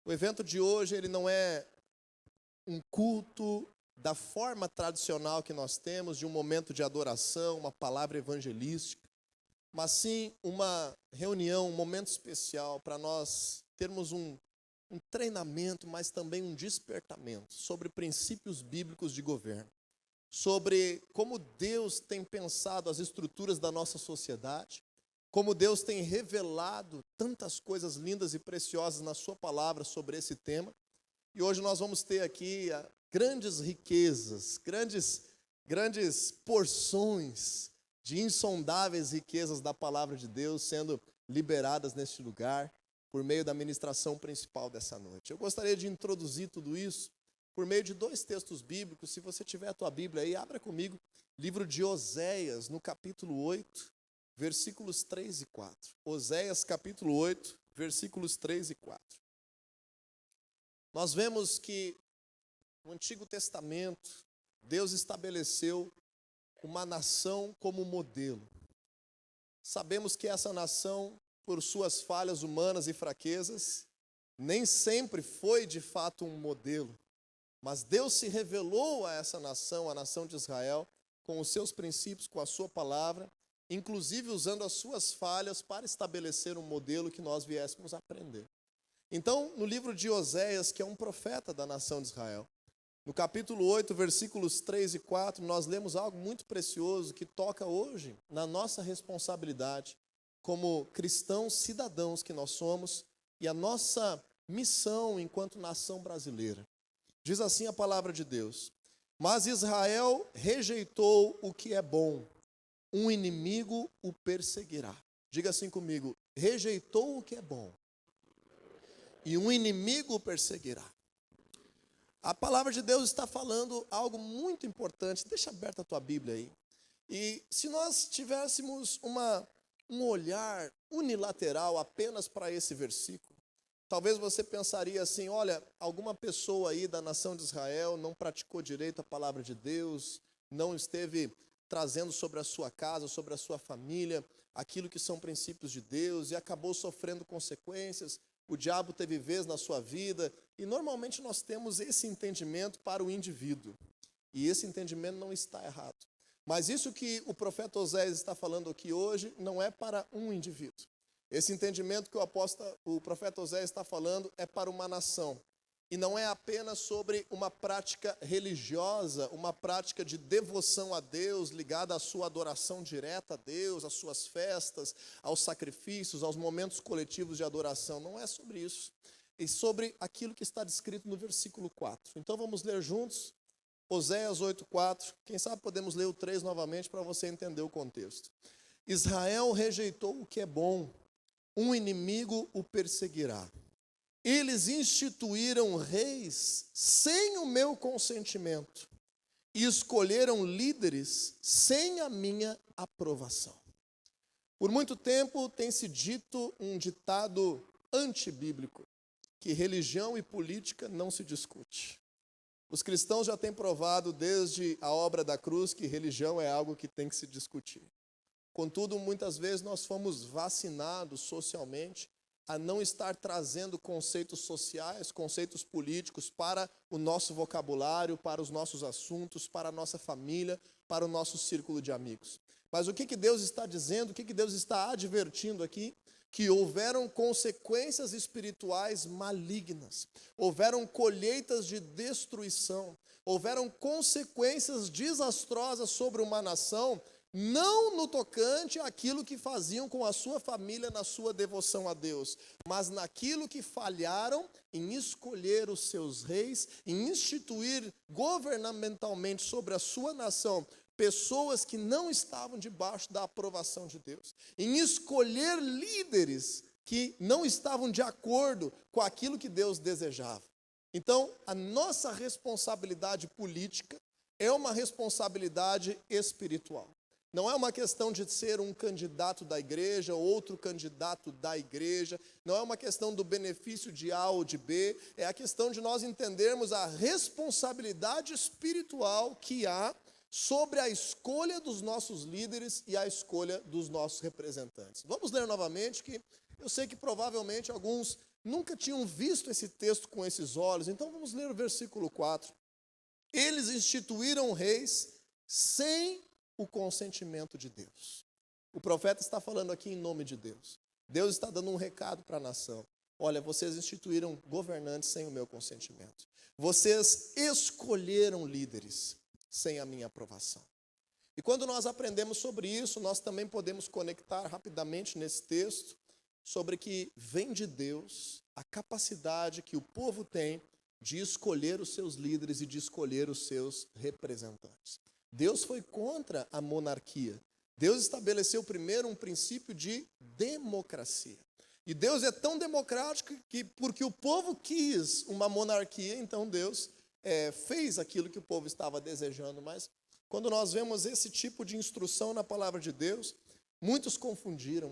O evento de hoje, ele não é um culto da forma tradicional que nós temos, de um momento de adoração, uma palavra evangelística, mas sim uma reunião, um momento especial para nós termos um treinamento, mas também um despertamento sobre princípios bíblicos de governo, sobre como Deus tem pensado as estruturas da nossa sociedade, como Deus tem revelado tantas coisas lindas e preciosas na sua palavra sobre esse tema. E hoje nós vamos ter aqui grandes riquezas, grandes porções de insondáveis riquezas da palavra de Deus sendo liberadas neste lugar por meio da ministração principal dessa noite. Eu gostaria de introduzir tudo isso por meio de dois textos bíblicos. Se você tiver a tua Bíblia aí, abra comigo, livro de Oséias, no capítulo 8, versículos 3 e 4. Oséias, capítulo 8, versículos 3 e 4. Nós vemos que no Antigo Testamento, Deus estabeleceu uma nação como modelo. Sabemos que essa nação, por suas falhas humanas e fraquezas, nem sempre foi de fato um modelo. Mas Deus se revelou a essa nação, a nação de Israel, com os seus princípios, com a sua palavra, inclusive usando as suas falhas para estabelecer um modelo que nós viéssemos aprender. Então, no livro de Oséias, que é um profeta da nação de Israel, no capítulo 8, versículos 3 e 4, nós lemos algo muito precioso que toca hoje na nossa responsabilidade como cristãos cidadãos que nós somos e a nossa missão enquanto nação brasileira. Diz assim a palavra de Deus: mas Israel rejeitou o que é bom, um inimigo o perseguirá. Diga assim comigo: rejeitou o que é bom, e um inimigo o perseguirá. A palavra de Deus está falando algo muito importante. Deixa aberta a tua Bíblia aí. E se nós tivéssemos um olhar unilateral apenas para esse versículo, talvez você pensaria assim: olha, alguma pessoa aí da nação de Israel não praticou direito a palavra de Deus, não esteve trazendo sobre a sua casa, sobre a sua família, aquilo que são princípios de Deus e acabou sofrendo consequências. O diabo teve vez na sua vida, e normalmente nós temos esse entendimento para o indivíduo. E esse entendimento não está errado. Mas isso que o profeta Oséias está falando aqui hoje não é para um indivíduo. Esse entendimento que o profeta Oséias está falando é para uma nação. E não é apenas sobre uma prática religiosa, uma prática de devoção a Deus, ligada à sua adoração direta a Deus, às suas festas, aos sacrifícios, aos momentos coletivos de adoração. Não é sobre isso. É sobre aquilo que está descrito no versículo 4. Então vamos ler juntos Oséias 8:4. Quem sabe podemos ler o 3 novamente para você entender o contexto. Israel rejeitou o que é bom, um inimigo o perseguirá. Eles instituíram reis sem o meu consentimento e escolheram líderes sem a minha aprovação. Por muito tempo tem se dito um ditado antibíblico, que religião e política não se discute. Os cristãos já têm provado desde a obra da cruz que religião é algo que tem que se discutir. Contudo, muitas vezes nós fomos vacinados socialmente a não estar trazendo conceitos sociais, conceitos políticos para o nosso vocabulário, para os nossos assuntos, para a nossa família, para o nosso círculo de amigos. Mas o que Deus está dizendo, o que Deus está advertindo aqui? Que houveram consequências espirituais malignas, houveram colheitas de destruição, houveram consequências desastrosas sobre uma nação, não no tocante àquilo que faziam com a sua família na sua devoção a Deus, mas naquilo que falharam em escolher os seus reis, em instituir governamentalmente sobre a sua nação pessoas que não estavam debaixo da aprovação de Deus, em escolher líderes que não estavam de acordo com aquilo que Deus desejava. Então, a nossa responsabilidade política é uma responsabilidade espiritual. Não é uma questão de ser um candidato da igreja, outro candidato da igreja. Não é uma questão do benefício de A ou de B. É a questão de nós entendermos a responsabilidade espiritual que há sobre a escolha dos nossos líderes e a escolha dos nossos representantes. Vamos ler novamente, que eu sei que provavelmente alguns nunca tinham visto esse texto com esses olhos. Então vamos ler o versículo 4. Eles instituíram reis sem o consentimento de Deus. O profeta está falando aqui em nome de Deus. Deus está dando um recado para a nação. Olha, vocês instituíram governantes sem o meu consentimento. Vocês escolheram líderes sem a minha aprovação. E quando nós aprendemos sobre isso, nós também podemos conectar rapidamente nesse texto sobre que vem de Deus a capacidade que o povo tem de escolher os seus líderes e de escolher os seus representantes. Deus foi contra a monarquia. Deus estabeleceu primeiro um princípio de democracia. E Deus é tão democrático que, porque o povo quis uma monarquia, então Deus fez aquilo que o povo estava desejando. Mas quando nós vemos esse tipo de instrução na palavra de Deus, muitos confundiram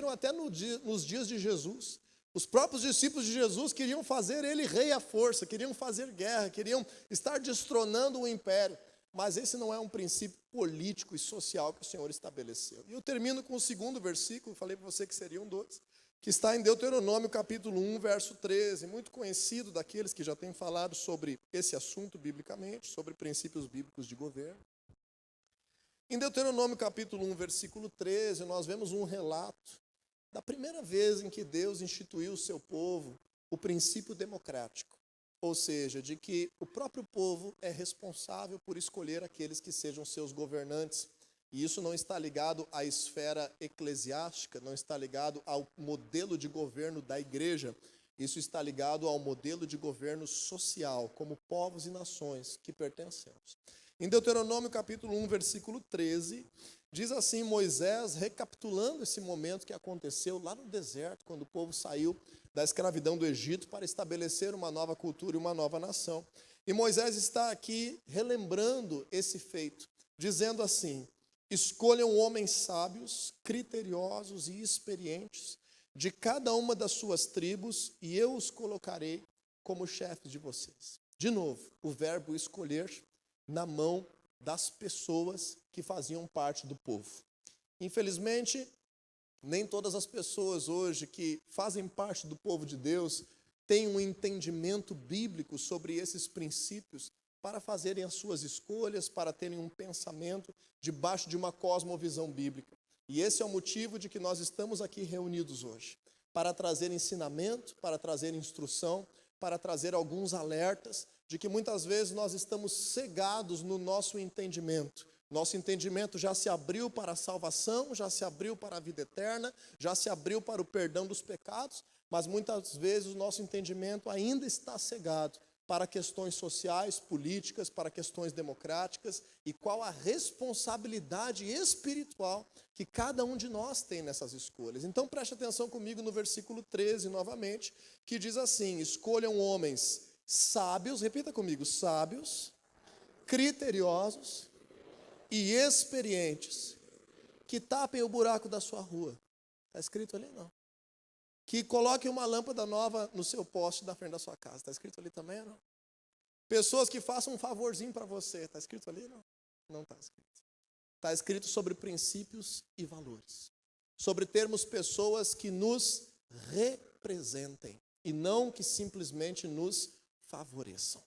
até nos dias de Jesus. Os próprios discípulos de Jesus queriam fazer ele rei à força, queriam fazer guerra, queriam estar destronando o império. Mas esse não é um princípio político e social que o Senhor estabeleceu. E eu termino com o segundo versículo, falei para você que seriam dois, que está em Deuteronômio capítulo 1, verso 13, muito conhecido daqueles que já têm falado sobre esse assunto biblicamente, sobre princípios bíblicos de governo. Em Deuteronômio capítulo 1, versículo 13, nós vemos um relato da primeira vez em que Deus instituiu o seu povo o princípio democrático. Ou seja, de que o próprio povo é responsável por escolher aqueles que sejam seus governantes. E isso não está ligado à esfera eclesiástica, não está ligado ao modelo de governo da igreja. Isso está ligado ao modelo de governo social, como povos e nações que pertencemos. Em Deuteronômio capítulo 1, versículo 13, diz assim Moisés, recapitulando esse momento que aconteceu lá no deserto, quando o povo saiu da escravidão do Egito para estabelecer uma nova cultura e uma nova nação. E Moisés está aqui relembrando esse feito, dizendo assim: escolham homens sábios, criteriosos e experientes de cada uma das suas tribos, e eu os colocarei como chefes de vocês. De novo, o verbo escolher na mão das pessoas que faziam parte do povo. Infelizmente, nem todas as pessoas hoje que fazem parte do povo de Deus têm um entendimento bíblico sobre esses princípios para fazerem as suas escolhas, para terem um pensamento debaixo de uma cosmovisão bíblica. E esse é o motivo de que nós estamos aqui reunidos hoje, para trazer ensinamento, para trazer instrução, para trazer alguns alertas de que muitas vezes nós estamos cegados no nosso entendimento. Nosso entendimento já se abriu para a salvação, já se abriu para a vida eterna, já se abriu para o perdão dos pecados, mas muitas vezes o nosso entendimento ainda está cegado para questões sociais, políticas, para questões democráticas, e qual a responsabilidade espiritual que cada um de nós tem nessas escolhas. Então preste atenção comigo no versículo 13 novamente, que diz assim: escolham homens sábios, repita comigo, sábios, criteriosos e experientes, que tapem o buraco da sua rua. Está escrito ali? Não. Que coloquem uma lâmpada nova no seu poste da frente da sua casa. Está escrito ali também ou não? Pessoas que façam um favorzinho para você. Está escrito ali? Não. Não está escrito. Está escrito sobre princípios e valores. Sobre termos pessoas que nos representem e não que simplesmente nos favoreçam.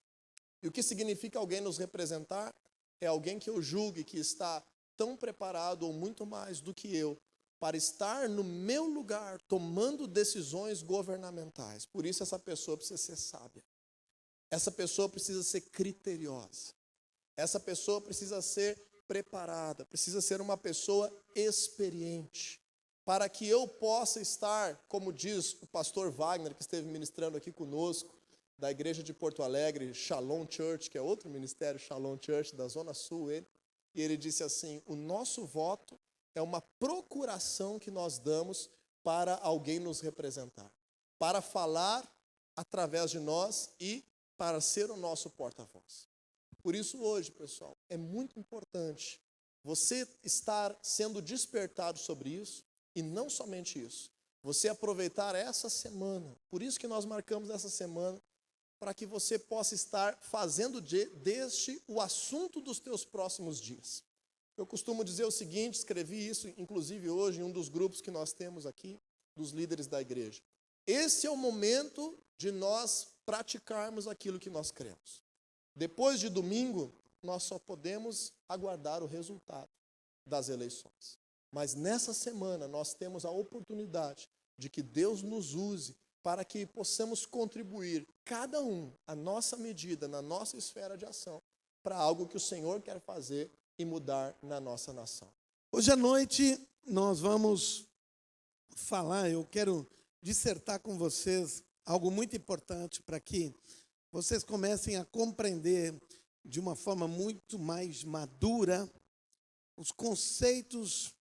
E o que significa alguém nos representar? É alguém que eu julgue que está tão preparado ou muito mais do que eu para estar no meu lugar tomando decisões governamentais. Por isso essa pessoa precisa ser sábia. Essa pessoa precisa ser criteriosa. Essa pessoa precisa ser preparada, precisa ser uma pessoa experiente, para que eu possa estar, como diz o pastor Wagner, que esteve ministrando aqui conosco, da igreja de Porto Alegre, Shalom Church, que é outro ministério, Shalom Church, da Zona Sul, e ele disse assim: o nosso voto é uma procuração que nós damos para alguém nos representar, para falar através de nós e para ser o nosso porta-voz. Por isso hoje, pessoal, é muito importante você estar sendo despertado sobre isso, e não somente isso, você aproveitar essa semana, por isso que nós marcamos essa semana, para que você possa estar fazendo deste o assunto dos teus próximos dias. Eu costumo dizer o seguinte, escrevi isso inclusive hoje em um dos grupos que nós temos aqui, dos líderes da igreja. esse é o momento de nós praticarmos aquilo que nós cremos. Depois de domingo, nós só podemos aguardar o resultado das eleições. Mas nessa semana nós temos a oportunidade de que Deus nos use para que possamos contribuir, cada um, à nossa medida, na nossa esfera de ação, para algo que o Senhor quer fazer e mudar na nossa nação. Hoje à noite nós vamos falar, eu quero dissertar com vocês algo muito importante para que vocês comecem a compreender de uma forma muito mais madura os conceitos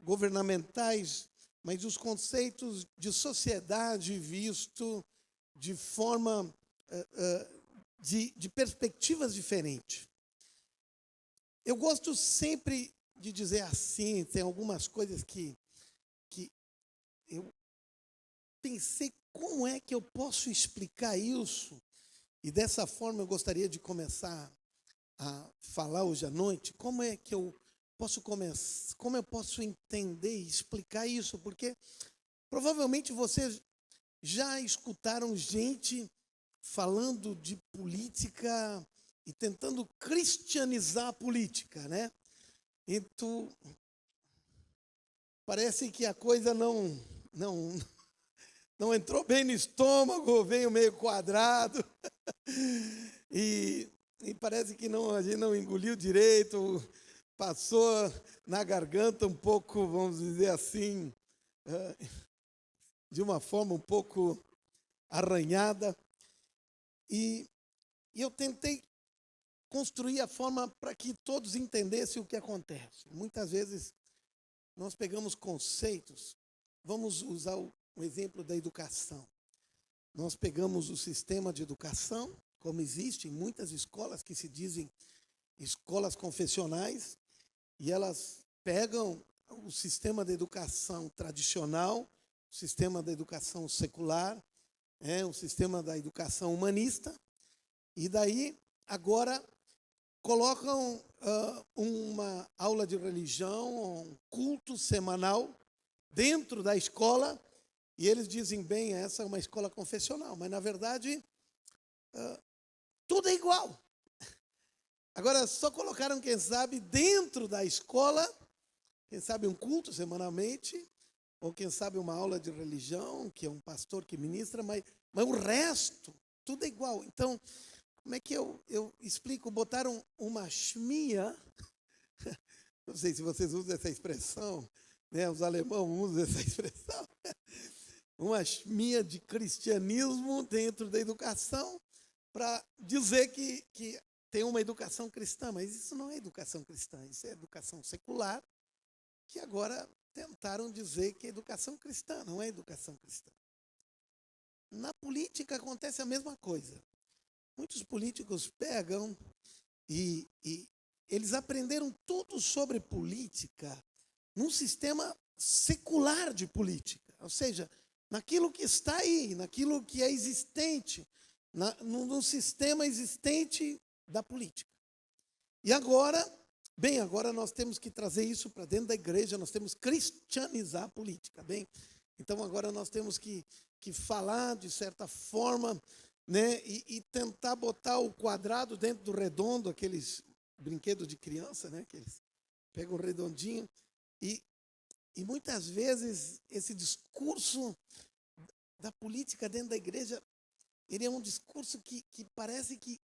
governamentais, mas os conceitos de sociedade visto de forma, de perspectivas diferentes. Eu gosto sempre de dizer assim, tem algumas coisas que eu pensei, como é que eu posso explicar isso? E dessa forma eu gostaria de começar a falar hoje à noite, como é que eu posso começar, como eu posso entender e explicar isso? Porque provavelmente vocês já escutaram gente falando de política e tentando cristianizar a política, né? Então, parece que a coisa não entrou bem no estômago, veio meio quadrado, e parece que a gente não engoliu direito, passou na garganta um pouco, vamos dizer assim, de uma forma um pouco arranhada. E eu tentei construir a forma para que todos entendessem o que acontece. Muitas vezes nós pegamos conceitos, vamos usar o exemplo da educação. Nós pegamos o sistema de educação, como existe em muitas escolas que se dizem escolas confessionais, e elas pegam o sistema da educação tradicional, o sistema da educação secular, o sistema da educação humanista, e daí agora colocam uma aula de religião, um culto semanal dentro da escola, e eles dizem, bem, essa é uma escola confessional, mas na verdade tudo é igual. Agora só colocaram, quem sabe, dentro da escola, quem sabe um culto semanalmente, ou quem sabe uma aula de religião, que é um pastor que ministra, mas o resto, tudo é igual. Então, como é que eu explico? Botaram uma chmia, não sei se vocês usam essa expressão, né? Os alemães usam essa expressão, uma chmia de cristianismo dentro da educação, para dizer que tem uma educação cristã, mas isso não é educação cristã, isso é educação secular, que agora tentaram dizer que é educação cristã, não é educação cristã. Na política acontece a mesma coisa. Muitos políticos pegam e eles aprenderam tudo sobre política num sistema secular de política, ou seja, naquilo que está aí, naquilo que é existente, no sistema existente da política. E agora nós temos que trazer isso para dentro da igreja, nós temos que cristianizar a política, bem? Então agora nós temos que falar de certa forma, né, e tentar botar o quadrado dentro do redondo, aqueles brinquedos de criança, né, que eles pegam o redondinho, e muitas vezes esse discurso da política dentro da igreja, ele é um discurso que parece que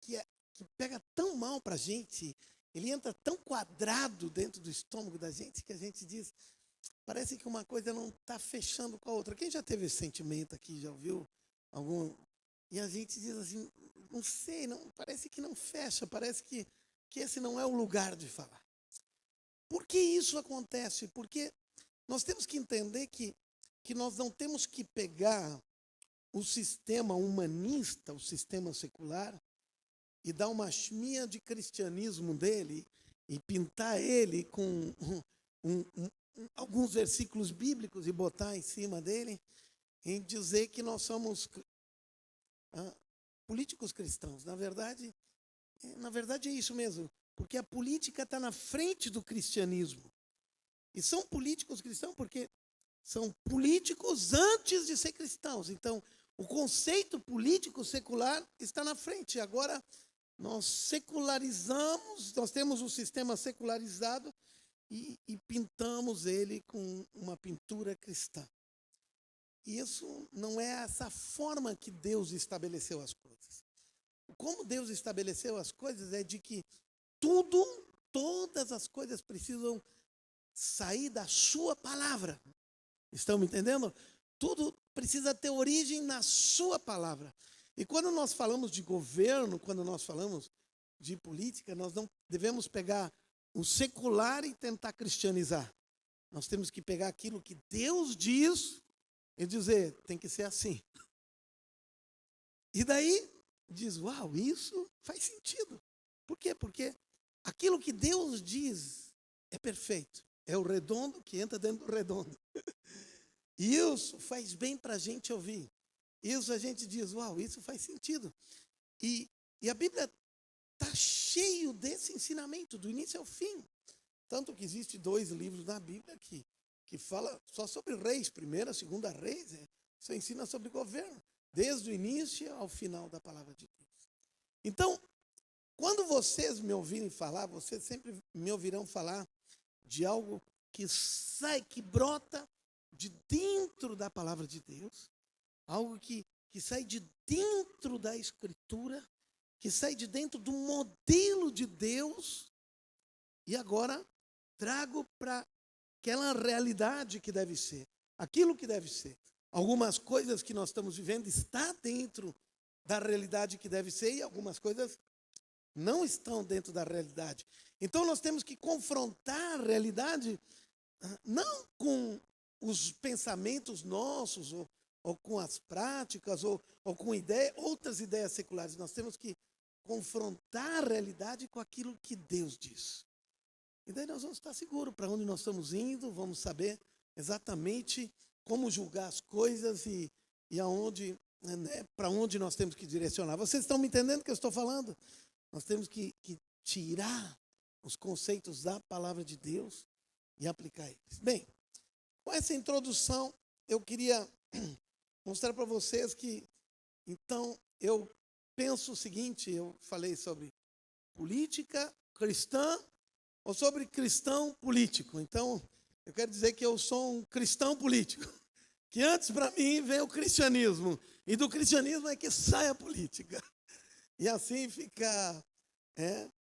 pega tão mal para a gente, ele entra tão quadrado dentro do estômago da gente, que a gente diz, parece que uma coisa não está fechando com a outra. Quem já teve esse sentimento aqui, já ouviu algum? E a gente diz assim, não sei, parece que não fecha, parece que esse não é o lugar de falar. Por que isso acontece? Porque nós temos que entender que nós não temos que pegar o sistema humanista, o sistema secular, e dar uma chmia de cristianismo dele e pintar ele com alguns versículos bíblicos e botar em cima dele e dizer que nós somos políticos cristãos. Na verdade é isso mesmo, porque a política está na frente do cristianismo. E são políticos cristãos porque são políticos antes de ser cristãos. Então, o conceito político secular está na frente. Agora, nós secularizamos, nós temos um sistema secularizado e pintamos ele com uma pintura cristã. E isso não é essa forma que Deus estabeleceu as coisas. Como Deus estabeleceu as coisas é de que todas as coisas precisam sair da sua palavra. Estão me entendendo? Tudo precisa ter origem na sua palavra. E quando nós falamos de governo, quando nós falamos de política, nós não devemos pegar o secular e tentar cristianizar. Nós temos que pegar aquilo que Deus diz e dizer, tem que ser assim. E daí, diz, uau, isso faz sentido. Por quê? Porque aquilo que Deus diz é perfeito. É o redondo que entra dentro do redondo. E isso faz bem para a gente ouvir. Isso a gente diz, uau, isso faz sentido. E a Bíblia está cheio desse ensinamento, do início ao fim. Tanto que existe 2 livros na Bíblia que fala só sobre reis, 1ª, 2ª Reis, só ensina sobre governo, desde o início ao final da palavra de Deus. Então, quando vocês me ouvirem falar, vocês sempre me ouvirão falar de algo que sai, que brota de dentro da palavra de Deus, algo que sai de dentro da Escritura, que sai de dentro do modelo de Deus, e agora trago para aquela realidade que deve ser, aquilo que deve ser. Algumas coisas que nós estamos vivendo está dentro da realidade que deve ser, e algumas coisas não estão dentro da realidade. Então nós temos que confrontar a realidade, não com os pensamentos nossos, ou com as práticas, ou com outras ideias seculares. Nós temos que confrontar a realidade com aquilo que Deus diz. E daí nós vamos estar seguros para onde nós estamos indo, vamos saber exatamente como julgar as coisas e aonde, né, para onde nós temos que direcionar. Vocês estão me entendendo o que eu estou falando? Nós temos que tirar os conceitos da palavra de Deus e aplicar eles. Bem, com essa introdução, eu queria mostrar para vocês que, então, eu penso o seguinte, eu falei sobre política cristã ou sobre cristão político. Então, eu quero dizer que eu sou um cristão político, que antes para mim veio o cristianismo, e do cristianismo é que sai a política. E assim fica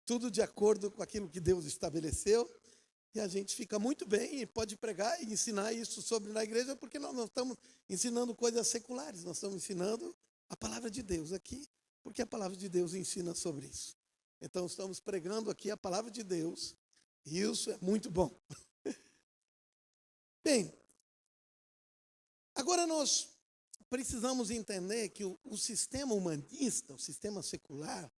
tudo de acordo com aquilo que Deus estabeleceu, e a gente fica muito bem e pode pregar e ensinar isso sobre na igreja, porque nós não estamos ensinando coisas seculares, nós estamos ensinando a palavra de Deus aqui, porque a palavra de Deus ensina sobre isso. Então estamos pregando aqui a palavra de Deus, e isso é muito bom. Bem, agora nós precisamos entender que o sistema humanista, o sistema secular,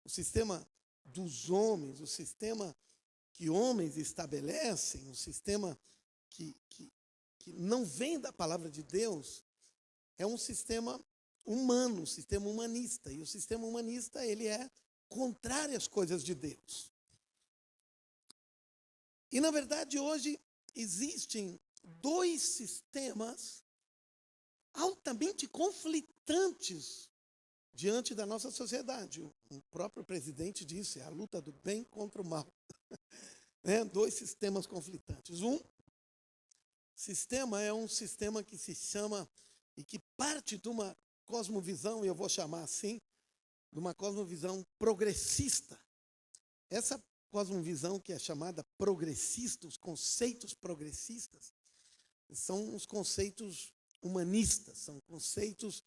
o sistema dos homens, o sistema que homens estabelecem, o sistema que não vem da palavra de Deus, é um sistema humano, um sistema humanista. E o sistema humanista, ele é contrário às coisas de Deus. E, na verdade, hoje existem 2 sistemas altamente conflitantes diante da nossa sociedade. O próprio presidente disse, a luta do bem contra o mal. 2 sistemas conflitantes. Um sistema é um sistema que se chama, e que parte de uma cosmovisão, e eu vou chamar assim, de uma cosmovisão progressista. Essa cosmovisão que é chamada progressista, os conceitos progressistas, são os conceitos humanistas, são conceitos,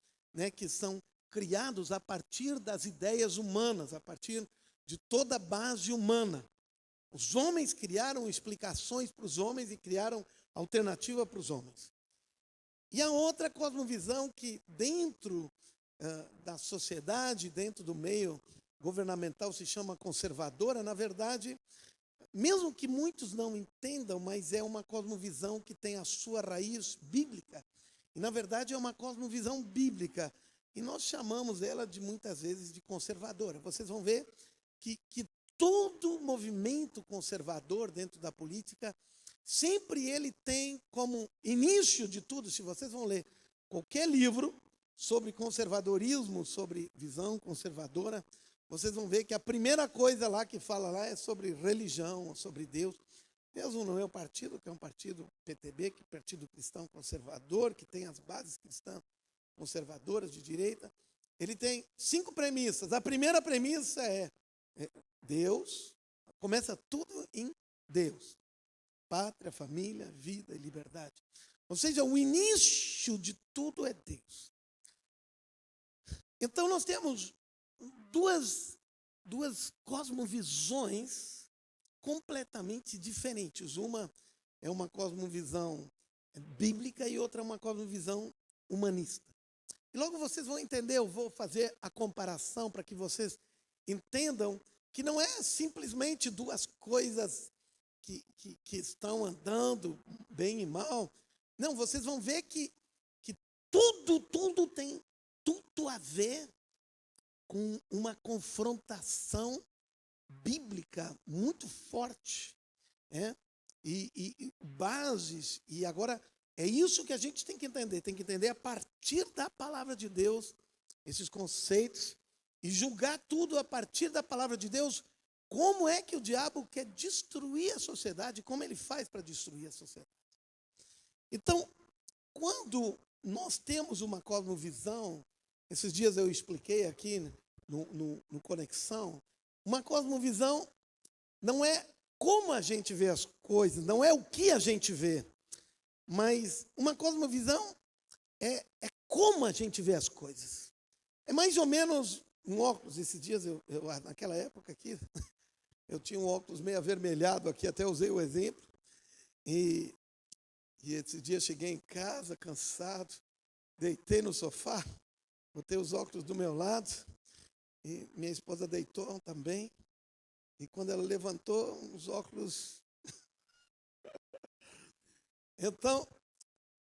que são criados a partir das ideias humanas, a partir de toda a base humana. Os homens criaram explicações para os homens e criaram alternativa para os homens. E a outra cosmovisão que dentro da sociedade, dentro do meio governamental se chama conservadora, na verdade, mesmo que muitos não entendam, mas é uma cosmovisão que tem a sua raiz bíblica. E, na verdade, é uma cosmovisão bíblica. E nós chamamos ela, de muitas vezes, de conservadora. Vocês vão ver que todo movimento conservador dentro da política sempre ele tem como início de tudo, se vocês vão ler qualquer livro sobre conservadorismo, sobre visão conservadora, vocês vão ver que a primeira coisa lá que fala lá é sobre religião, sobre Deus. Mesmo no meu partido, que é um partido PTB, que é um partido cristão conservador, que tem as bases cristãs conservadoras de direita, ele tem 5 premissas. A primeira premissa é Deus, começa tudo em Deus. Pátria, família, vida e liberdade. Ou seja, o início de tudo é Deus. Então nós temos duas cosmovisões completamente diferentes. Uma é uma cosmovisão bíblica e outra é uma cosmovisão humanista. E logo vocês vão entender, eu vou fazer a comparação para que vocês entendam que não é simplesmente duas coisas que estão andando bem e mal. Não, vocês vão ver que tudo tem tudo a ver com uma confrontação bíblica muito forte, e bases. E agora é isso que a gente tem que entender a partir da palavra de Deus, esses conceitos, e julgar tudo a partir da palavra de Deus. Como é que o diabo quer destruir a sociedade, como ele faz para destruir a sociedade. Então, quando nós temos uma cosmovisão, esses dias eu expliquei aqui no Conexão, uma cosmovisão não é como a gente vê as coisas, não é o que a gente vê, mas uma cosmovisão é como a gente vê as coisas. É mais ou menos um óculos. Esses dias, naquela época aqui, eu tinha um óculos meio avermelhado aqui, até usei o exemplo, e esse dia cheguei em casa, cansado, deitei no sofá, botei os óculos do meu lado, e minha esposa deitou também, e quando ela levantou, os óculos... Então,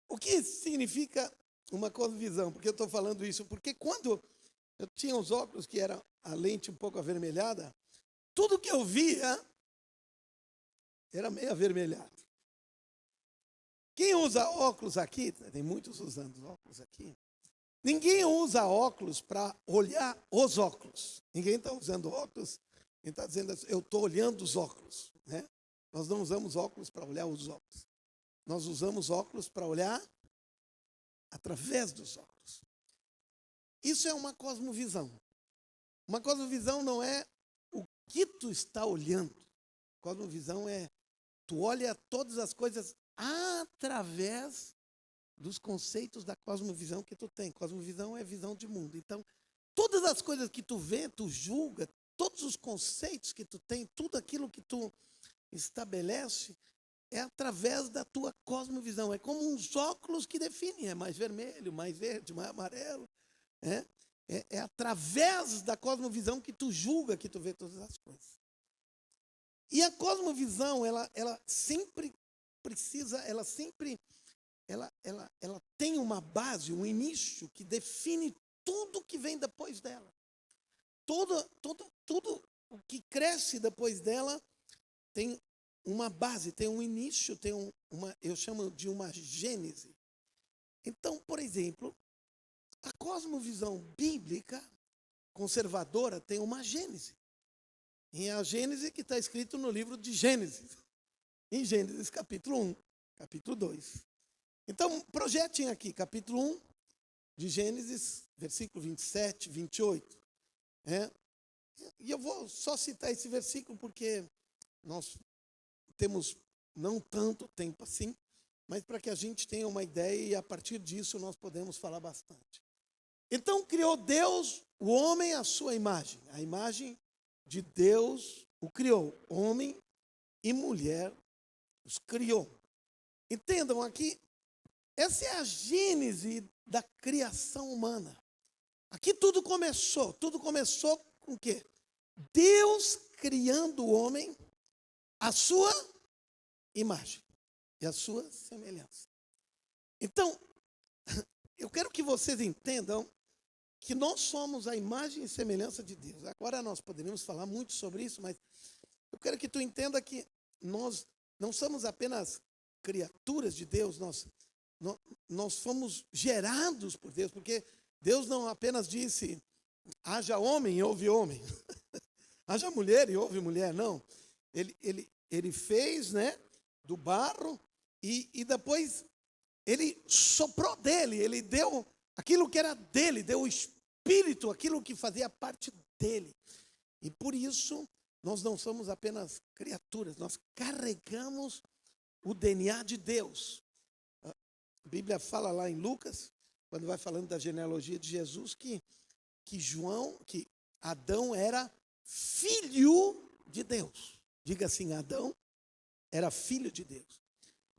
o que significa uma cosmovisão? Por que eu estou falando isso? Porque quando eu tinha os óculos, que era a lente um pouco avermelhada, tudo que eu via era meio avermelhado. Quem usa óculos aqui, tem muitos usando óculos aqui, ninguém usa óculos para olhar os óculos. Ninguém está usando óculos, quem está dizendo assim, eu estou olhando os óculos. Né? Nós não usamos óculos para olhar os óculos. Nós usamos óculos para olhar através dos óculos. Isso é uma cosmovisão. Uma cosmovisão não é o que tu está olhando. Cosmovisão é tu olha todas as coisas através dos conceitos da cosmovisão que tu tem. Cosmovisão é visão de mundo. Então, todas as coisas que tu vê, tu julga, todos os conceitos que tu tem, tudo aquilo que tu estabelece, é através da tua cosmovisão. É como uns óculos que definem. É mais vermelho, mais verde, mais amarelo. É através da cosmovisão que tu julga, que tu vê todas as coisas. E a cosmovisão, ela sempre precisa, ela tem uma base, um início que define tudo que vem depois dela. Tudo o que cresce depois dela tem uma base, tem um início, tem eu chamo de uma gênese. Então, por exemplo, a cosmovisão bíblica conservadora tem uma gênese. E é a gênese que está escrito no livro de Gênesis. Em Gênesis capítulo 1, capítulo 2. Então, projetem aqui, capítulo 1 de Gênesis, versículo 27, 28. E eu vou só citar esse versículo porque nós temos não tanto tempo assim, mas para que a gente tenha uma ideia e a partir disso nós podemos falar bastante. Então criou Deus o homem à sua imagem. A imagem de Deus o criou. Homem e mulher os criou. Entendam aqui, essa é a gênese da criação humana. Aqui tudo começou com o quê? Deus criando o homem à sua imagem e à sua semelhança. Então, eu quero que vocês entendam que nós somos a imagem e semelhança de Deus. Agora nós poderíamos falar muito sobre isso, mas eu quero que tu entenda que nós não somos apenas criaturas de Deus, nós fomos gerados por Deus, porque Deus não apenas disse, haja homem e houve homem, haja mulher e houve mulher, não. Ele fez, né, do barro e depois ele soprou dele, ele deu aquilo que era dele, deu o espírito, aquilo que fazia parte dele. E por isso, nós não somos apenas criaturas, nós carregamos o DNA de Deus. A Bíblia fala lá em Lucas, quando vai falando da genealogia de Jesus, que Adão era filho de Deus. Diga assim, Adão era filho de Deus.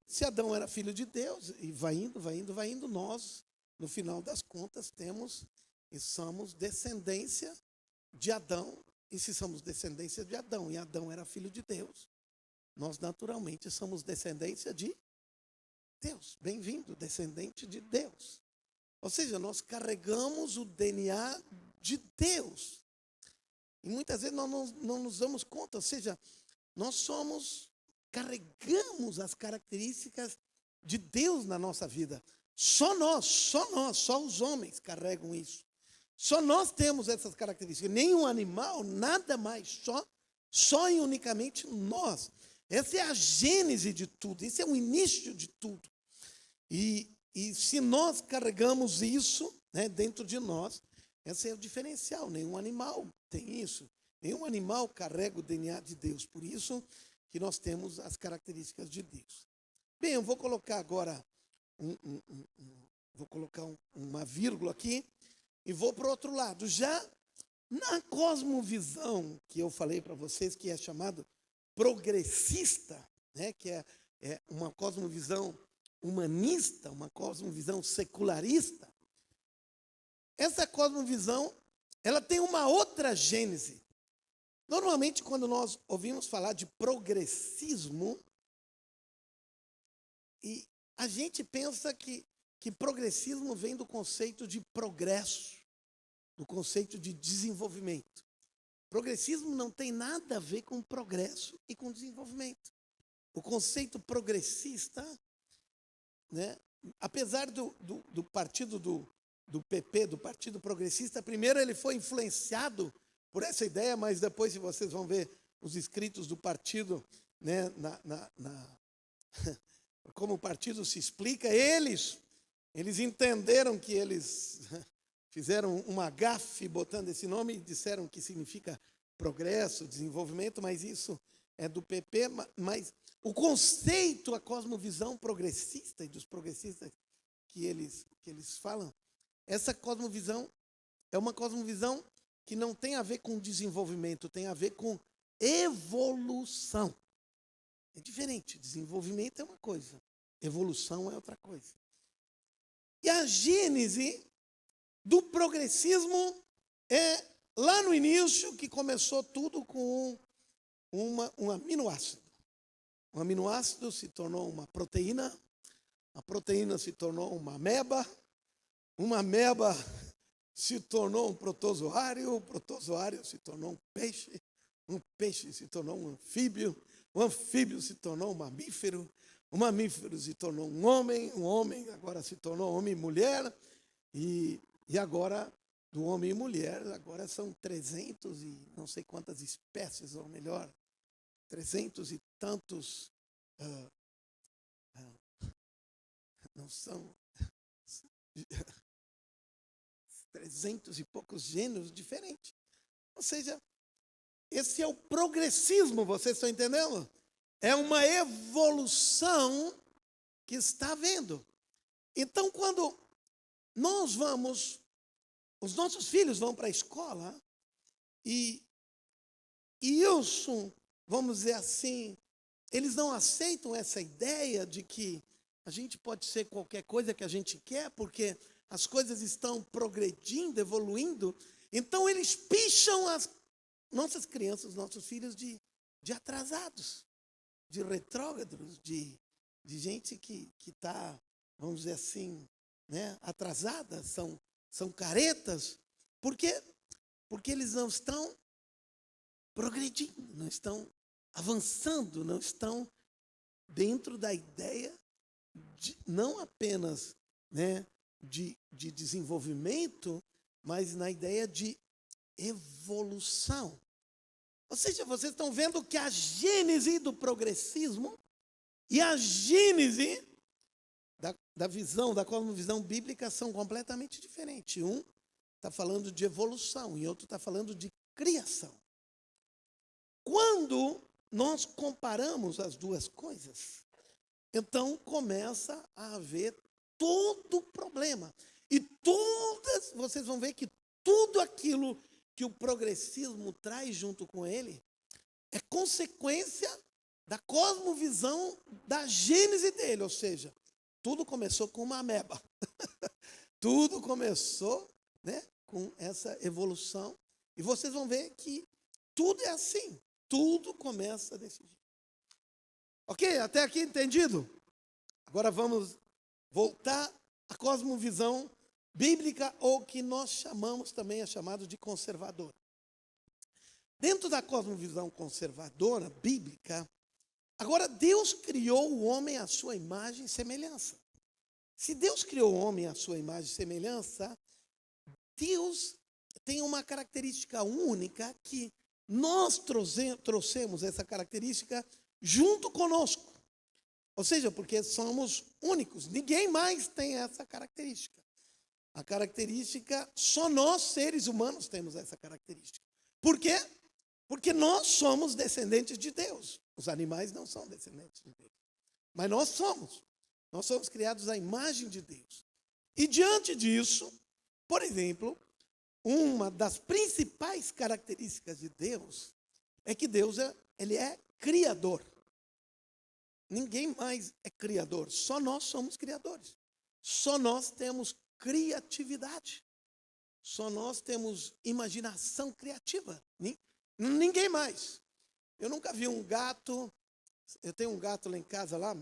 Se Adão era filho de Deus, e vai indo, nós, no final das contas, temos e somos descendência de Adão. E se somos descendência de Adão, e Adão era filho de Deus, nós naturalmente somos descendência de Deus. Bem-vindo, descendente de Deus. Ou seja, nós carregamos o DNA de Deus. E muitas vezes nós não nos damos conta, ou seja, carregamos as características de Deus na nossa vida. Só os homens carregam isso. Só nós temos essas características. Nenhum animal, nada mais, só e unicamente nós. Essa é a gênese de tudo, esse é o início de tudo. E se nós carregamos isso, né, dentro de nós, esse é o diferencial. Nenhum animal tem isso. Nenhum animal carrega o DNA de Deus. Por isso que nós temos as características de Deus. Bem, eu vou colocar agora uma vírgula aqui e vou para o outro lado. Já na cosmovisão que eu falei para vocês, que é chamado progressista, né, que é uma cosmovisão humanista, uma cosmovisão secularista, essa cosmovisão, ela tem uma outra gênese. Normalmente, quando nós ouvimos falar de progressismo, e a gente pensa que progressismo vem do conceito de progresso, do conceito de desenvolvimento. Progressismo não tem nada a ver com progresso e com desenvolvimento. O conceito progressista, né, apesar do partido do PP, do Partido Progressista, primeiro ele foi influenciado por essa ideia, mas depois, se vocês vão ver os escritos do partido, né, como o partido se explica, eles entenderam que eles fizeram uma gafe botando esse nome e disseram que significa progresso, desenvolvimento, mas isso é do PP. Mas o conceito, a cosmovisão progressista e dos progressistas que eles falam, essa cosmovisão é uma cosmovisão que não tem a ver com desenvolvimento, tem a ver com evolução. É diferente, desenvolvimento é uma coisa, evolução é outra coisa. E a gênese do progressismo é lá no início, que começou tudo com um aminoácido. Um aminoácido se tornou uma proteína, a proteína se tornou uma ameba se tornou um protozoário, o protozoário se tornou um peixe se tornou um anfíbio se tornou um mamífero, o mamífero se tornou um homem agora se tornou homem e mulher, e agora, do homem e mulher, agora são 300 e não sei quantas espécies, ou melhor, 300 e tantos, não são... 300 e poucos gêneros diferentes. Ou seja, esse é o progressismo, vocês estão entendendo? É uma evolução que está havendo. Então, quando os nossos filhos vão para a escola, e isso, vamos dizer assim, eles não aceitam essa ideia de que a gente pode ser qualquer coisa que a gente quer, porque as coisas estão progredindo, evoluindo. Então eles picham as nossas crianças, os nossos filhos de atrasados, de retrógrados, de gente que está, vamos dizer assim, né, atrasada, são caretas. Por quê? Porque eles não estão progredindo, não estão avançando, não estão dentro da ideia não apenas, né, de desenvolvimento, mas na ideia de evolução. Ou seja, vocês estão vendo que a gênese do progressismo e a gênese da visão, da cosmovisão bíblica são completamente diferentes. Um está falando de evolução e outro está falando de criação. Quando nós comparamos as duas coisas, então começa a haver todo o problema. E vocês vão ver que tudo aquilo que o progressismo traz junto com ele é consequência da cosmovisão da gênese dele. Ou seja, tudo começou com uma ameba. Tudo começou, né, com essa evolução. E vocês vão ver que tudo é assim. Tudo começa desse jeito. Ok? Até aqui entendido? Agora vamos voltar à cosmovisão bíblica, ou que nós chamamos também, é chamado de conservadora. Dentro da cosmovisão conservadora bíblica, agora Deus criou o homem à sua imagem e semelhança. Se Deus criou o homem à sua imagem e semelhança, Deus tem uma característica única que nós trouxemos essa característica junto conosco. Ou seja, porque somos únicos. Ninguém mais tem essa característica. A característica, só nós, seres humanos, temos essa característica. Por quê? Porque nós somos descendentes de Deus. Os animais não são descendentes de Deus. Mas nós somos. Nós somos criados à imagem de Deus. E diante disso, por exemplo, uma das principais características de Deus é que Deus ele é criador. Ninguém mais é criador, só nós somos criadores. Só nós temos criatividade. Só nós temos imaginação criativa. Ninguém mais. Eu nunca vi um gato, eu tenho um gato lá em casa, lá,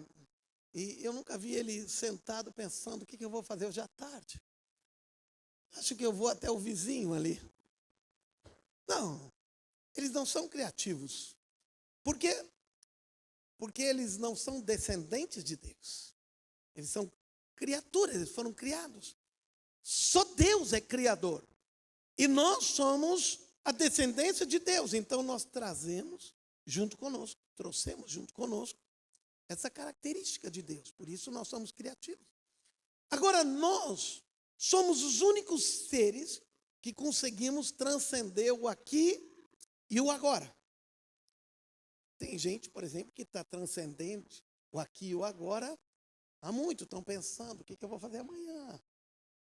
e eu nunca vi ele sentado pensando, o que eu vou fazer hoje à tarde? Acho que eu vou até o vizinho ali. Não, eles não são criativos. Por quê? Porque eles não são descendentes de Deus. Eles são criaturas, eles foram criados. Só Deus é criador. E nós somos a descendência de Deus. Então nós trouxemos junto conosco essa característica de Deus. Por isso nós somos criativos. Agora nós somos os únicos seres que conseguimos transcender o aqui e o agora. Tem gente, por exemplo, que está transcendendo o aqui e o agora há muito. Estão pensando, o que eu vou fazer amanhã?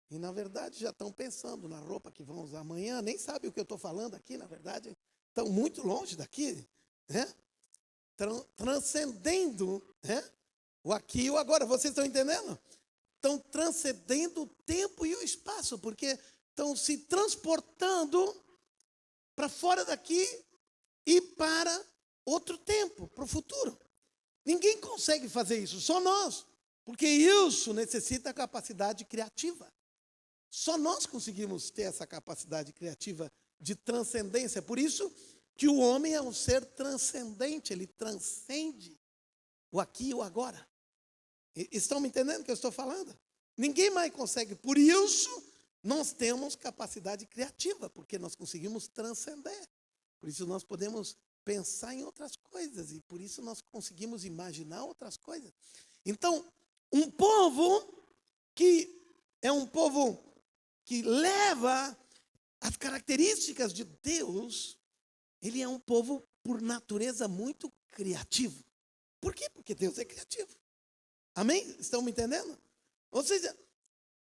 E, na verdade, já estão pensando na roupa que vão usar amanhã. Nem sabem o que eu estou falando aqui, na verdade. Estão muito longe daqui, né? Transcendendo, né, o aqui e o agora. Vocês estão entendendo? Estão transcendendo o tempo e o espaço, porque estão se transportando para fora daqui e para outro tempo, para o futuro. Ninguém consegue fazer isso, só nós, porque isso necessita capacidade criativa. Só nós conseguimos ter essa capacidade criativa de transcendência. Por isso que o homem é um ser transcendente, ele transcende o aqui e o agora. Estão me entendendo o que eu estou falando? Ninguém mais consegue. Por isso, nós temos capacidade criativa, porque nós conseguimos transcender. Por isso, nós podemos pensar em outras coisas, e por isso nós conseguimos imaginar outras coisas. Então, um povo que é um povo que leva as características de Deus, ele é um povo, por natureza, muito criativo. Por quê? Porque Deus é criativo. Amém? Estão me entendendo? Ou seja,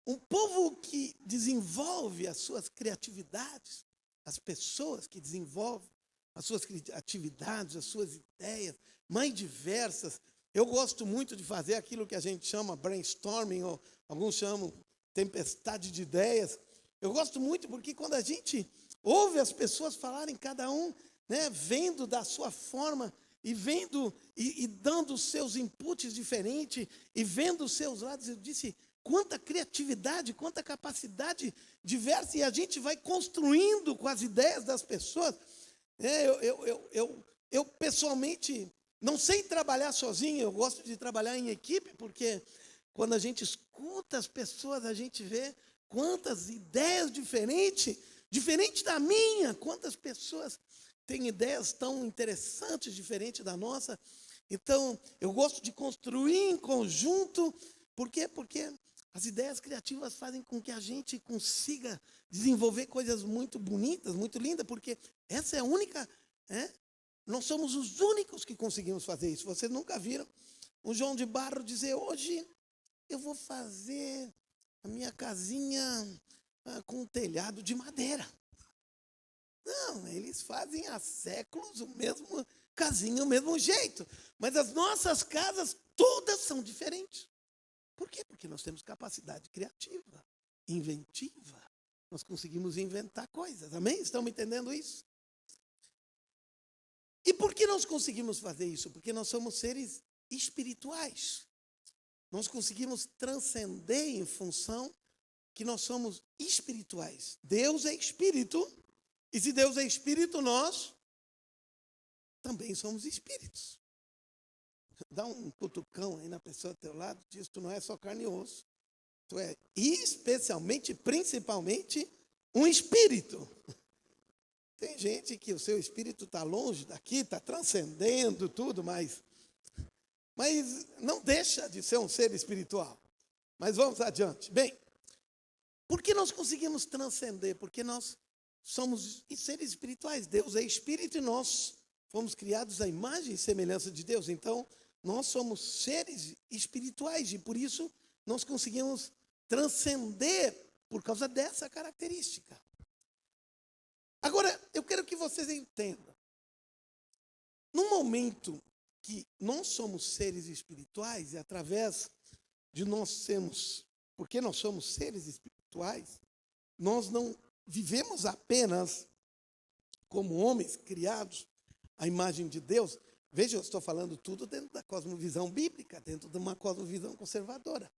um povo que desenvolve as suas criatividades, as pessoas que desenvolvem as suas criatividades, as suas ideias mais diversas. Eu gosto muito de fazer aquilo que a gente chama brainstorming, ou alguns chamam tempestade de ideias. Eu gosto muito porque quando a gente ouve as pessoas falarem, cada um, né, vendo da sua forma, e vendo e dando os seus inputs diferentes, e vendo os seus lados, eu disse, quanta criatividade, quanta capacidade diversa, e a gente vai construindo com as ideias das pessoas. Eu pessoalmente não sei trabalhar sozinho, eu gosto de trabalhar em equipe, porque quando a gente escuta as pessoas, a gente vê quantas ideias diferente da minha, quantas pessoas têm ideias tão interessantes, diferentes da nossa. Então, eu gosto de construir em conjunto. Por quê? Porque as ideias criativas fazem com que a gente consiga desenvolver coisas muito bonitas, muito lindas, porque essa é a única, nós somos os únicos que conseguimos fazer isso. Vocês nunca viram o João de Barro dizer: hoje eu vou fazer a minha casinha com um telhado de madeira. Não, eles fazem há séculos o mesmo casinha, o mesmo jeito. Mas as nossas casas todas são diferentes. Por quê? Porque nós temos capacidade criativa, inventiva. Nós conseguimos inventar coisas. Amém? Estão me entendendo isso? E por que nós conseguimos fazer isso? Porque nós somos seres espirituais. Nós conseguimos transcender em função que nós somos espirituais. Deus é espírito. E se Deus é espírito, nós também somos espíritos. Dá um cutucão aí na pessoa do teu lado, diz: tu não é só carne e osso. Tu é especialmente, principalmente, um espírito. Tem gente que o seu espírito está longe daqui, está transcendendo tudo, mas não deixa de ser um ser espiritual. Mas vamos adiante. Bem, por que nós conseguimos transcender? Porque nós somos seres espirituais. Deus é espírito e nós fomos criados à imagem e semelhança de Deus. Então, nós somos seres espirituais e por isso nós conseguimos transcender por causa dessa característica. Agora, eu quero que vocês entendam. No momento que nós somos seres espirituais e através de nós sermos, porque nós somos seres espirituais, nós não vivemos apenas como homens criados à imagem de Deus. Veja, eu estou falando tudo dentro da cosmovisão bíblica, dentro de uma cosmovisão conservadora.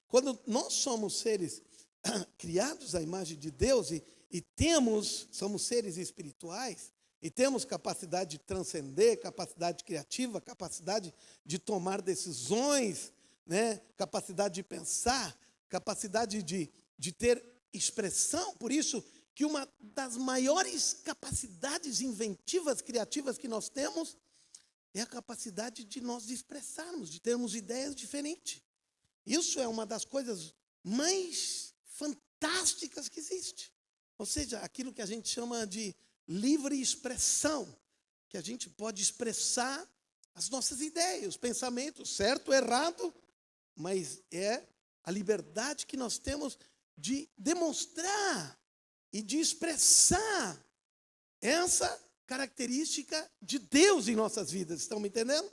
Quando nós somos seres criados à imagem de Deus e somos seres espirituais e temos capacidade de transcender, capacidade criativa, capacidade de tomar decisões, capacidade de pensar, capacidade de ter expressão. Por isso que uma das maiores capacidades inventivas, criativas que nós temos é a capacidade de nós expressarmos, de termos ideias diferentes. Isso é uma das coisas mais fantásticas que existe. Ou seja, aquilo que a gente chama de livre expressão, que a gente pode expressar as nossas ideias, os pensamentos, certo ou errado, mas é a liberdade que nós temos de demonstrar e de expressar essa característica de Deus em nossas vidas. Estão me entendendo?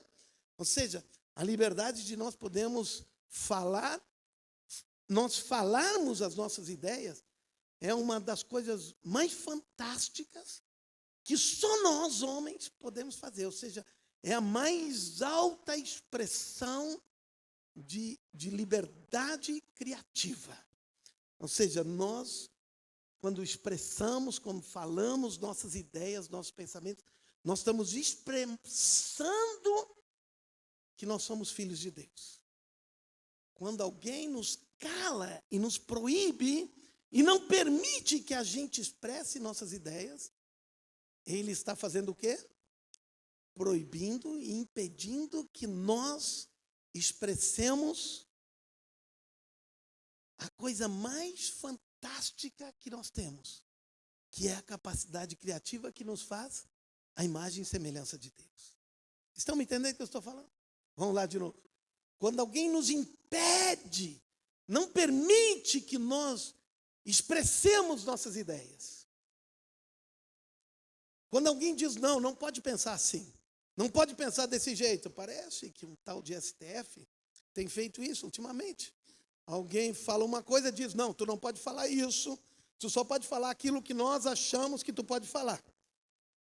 Ou seja, a liberdade de nós podermos falar, nós falarmos as nossas ideias, é uma das coisas mais fantásticas que só nós, homens, podemos fazer. Ou seja, é a mais alta expressão de liberdade criativa. Ou seja, nós, quando expressamos, quando falamos nossas ideias, nossos pensamentos, nós estamos expressando que nós somos filhos de Deus. Quando alguém nos cala e nos proíbe e não permite que a gente expresse nossas ideias, ele está fazendo o quê? Proibindo e impedindo que nós expressemos a coisa mais fantástica que nós temos, que é a capacidade criativa que nos faz a imagem e semelhança de Deus. Estão me entendendo o que eu estou falando? Vamos lá de novo. Quando alguém nos impede, não permite que nós expressemos nossas ideias. Quando alguém diz: não pode pensar assim, não pode pensar desse jeito. Parece que um tal de STF tem feito isso ultimamente. Alguém fala uma coisa e diz: não, tu não pode falar isso, tu só pode falar aquilo que nós achamos que tu pode falar.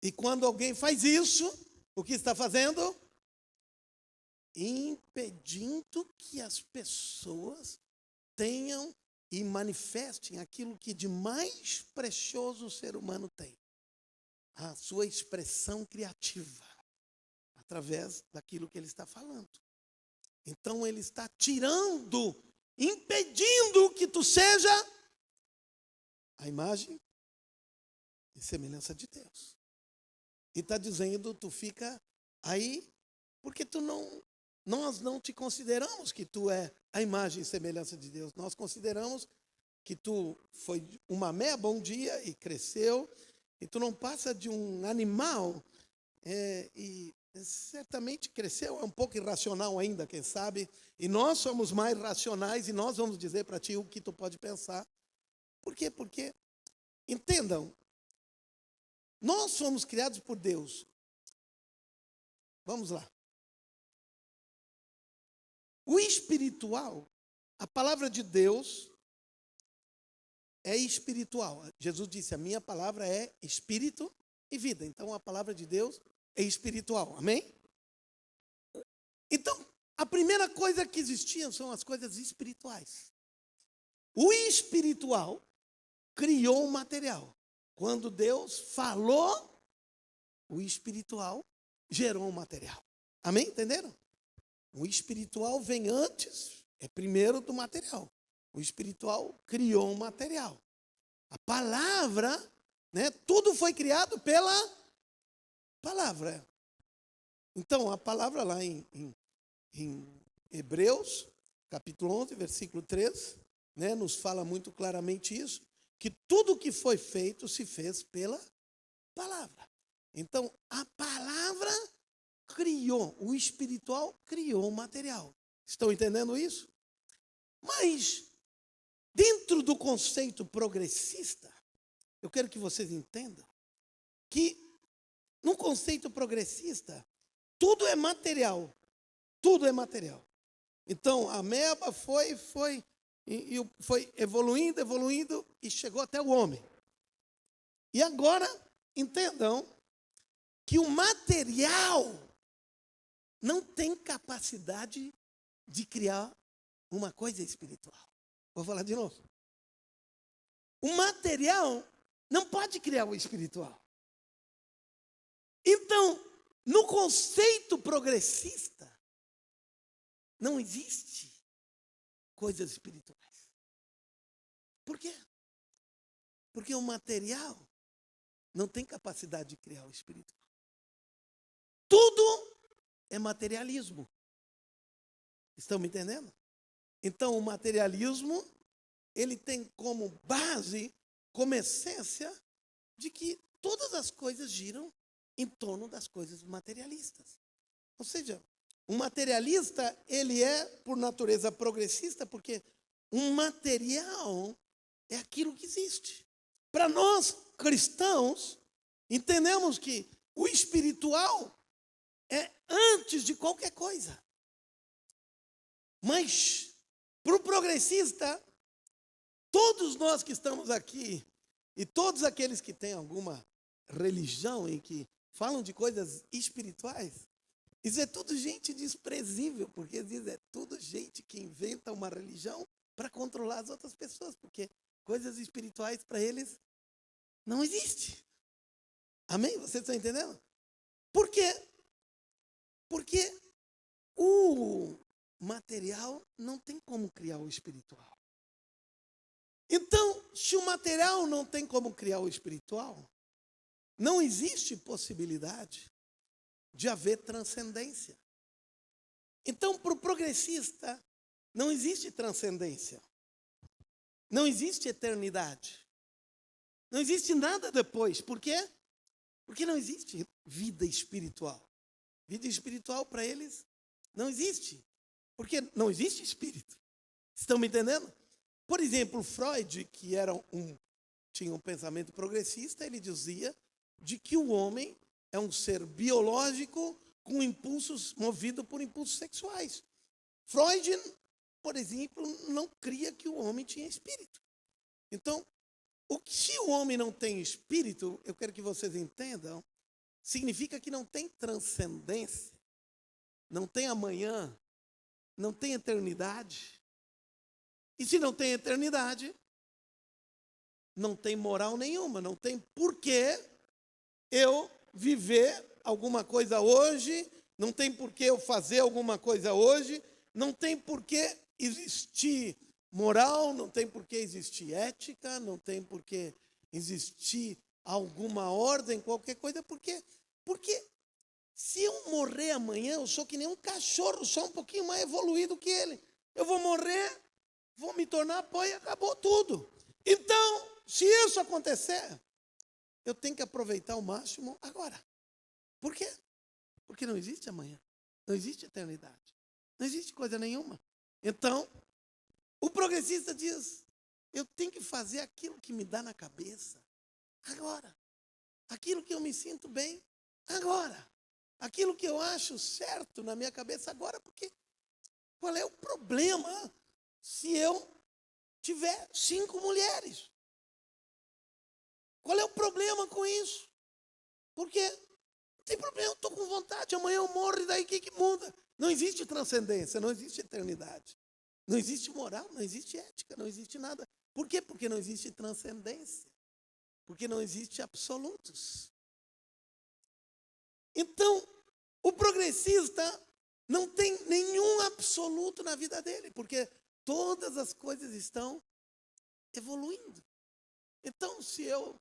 E quando alguém faz isso, o que está fazendo? Impedindo que as pessoas tenham e manifestem aquilo que de mais precioso o ser humano tem: a sua expressão criativa, através daquilo que ele está falando. Então ele está tirando, impedindo que tu seja a imagem e semelhança de Deus. E está dizendo, tu fica aí, porque nós não te consideramos que tu é a imagem e semelhança de Deus. Nós consideramos que tu foi uma ameba um dia e cresceu, e tu não passa de um animal, e certamente cresceu, é um pouco irracional ainda, quem sabe, e nós somos mais racionais, e nós vamos dizer para ti o que tu pode pensar. Por quê? Porque, entendam, nós somos criados por Deus. Vamos lá. O espiritual, a palavra de Deus é espiritual. Jesus disse, a minha palavra é espírito e vida. Então, a palavra de Deus é espiritual. Amém? Então, a primeira coisa que existia são as coisas espirituais. O espiritual criou o material. Quando Deus falou, o espiritual gerou o material. Amém? Entenderam? O espiritual vem antes, é primeiro do material. O espiritual criou o material. A palavra, né, tudo foi criado pela palavra. Então, a palavra lá em Hebreus, capítulo 11, versículo 3, né, nos fala muito claramente isso, que tudo que foi feito se fez pela palavra. Então, a palavra criou, o espiritual criou o material. Estão entendendo isso? Mas, dentro do conceito progressista, eu quero que vocês entendam que, no conceito progressista, tudo é material. Tudo é material. Então, a ameba foi evoluindo e chegou até o homem. E agora, entendam que o material não tem capacidade de criar uma coisa espiritual. Vou falar de novo. O material não pode criar o espiritual. Então, no conceito progressista, não existe coisas espirituais. Por quê? Porque o material não tem capacidade de criar o espiritual. Tudo é materialismo. Estão me entendendo? Então, o materialismo, ele tem como base, como essência, de que todas as coisas giram em torno das coisas materialistas. Ou seja, um materialista, ele é, por natureza, progressista, porque um material é aquilo que existe. Para nós, cristãos, entendemos que o espiritual é antes de qualquer coisa. Mas, para o progressista, todos nós que estamos aqui, e todos aqueles que têm alguma religião e que falam de coisas espirituais, isso é tudo gente desprezível, porque diz, é tudo gente que inventa uma religião para controlar as outras pessoas, porque coisas espirituais para eles não existem. Amém? Vocês estão entendendo? Por quê? Porque o material não tem como criar o espiritual. Então, se o material não tem como criar o espiritual, não existe possibilidade de haver transcendência. Então, para o progressista, não existe transcendência. Não existe eternidade. Não existe nada depois. Por quê? Porque não existe vida espiritual. Vida espiritual para eles não existe. Porque não existe espírito. Estão me entendendo? Por exemplo, Freud, que tinha um pensamento progressista, ele dizia de que o homem é um ser biológico com impulsos, movido por impulsos sexuais. Freud, por exemplo, não cria que o homem tinha espírito. Então, se o homem não tem espírito, eu quero que vocês entendam, significa que não tem transcendência, não tem amanhã, não tem eternidade. E se não tem eternidade, não tem moral nenhuma, não tem porquê eu viver alguma coisa hoje não tem por que eu fazer alguma coisa hoje, não tem por que existir moral, não tem por que existir ética, não tem por que existir alguma ordem, qualquer coisa, porque se eu morrer amanhã, eu sou que nem um cachorro, só um pouquinho mais evoluído que ele. Eu vou morrer, vou me tornar pó e acabou tudo. Então, se isso acontecer, eu tenho que aproveitar o máximo agora. Por quê? Porque não existe amanhã, não existe eternidade, não existe coisa nenhuma. Então, o progressista diz, eu tenho que fazer aquilo que me dá na cabeça agora. Aquilo que eu me sinto bem agora. Aquilo que eu acho certo na minha cabeça agora, porque qual é o problema se eu tiver 5 mulheres? Qual é o problema com isso? Porque não tem problema, eu estou com vontade, amanhã eu morro e daí o que muda? Não existe transcendência, não existe eternidade. Não existe moral, não existe ética, não existe nada. Por quê? Porque não existe transcendência. Porque não existe absolutos. Então, o progressista não tem nenhum absoluto na vida dele, porque todas as coisas estão evoluindo. Então, se eu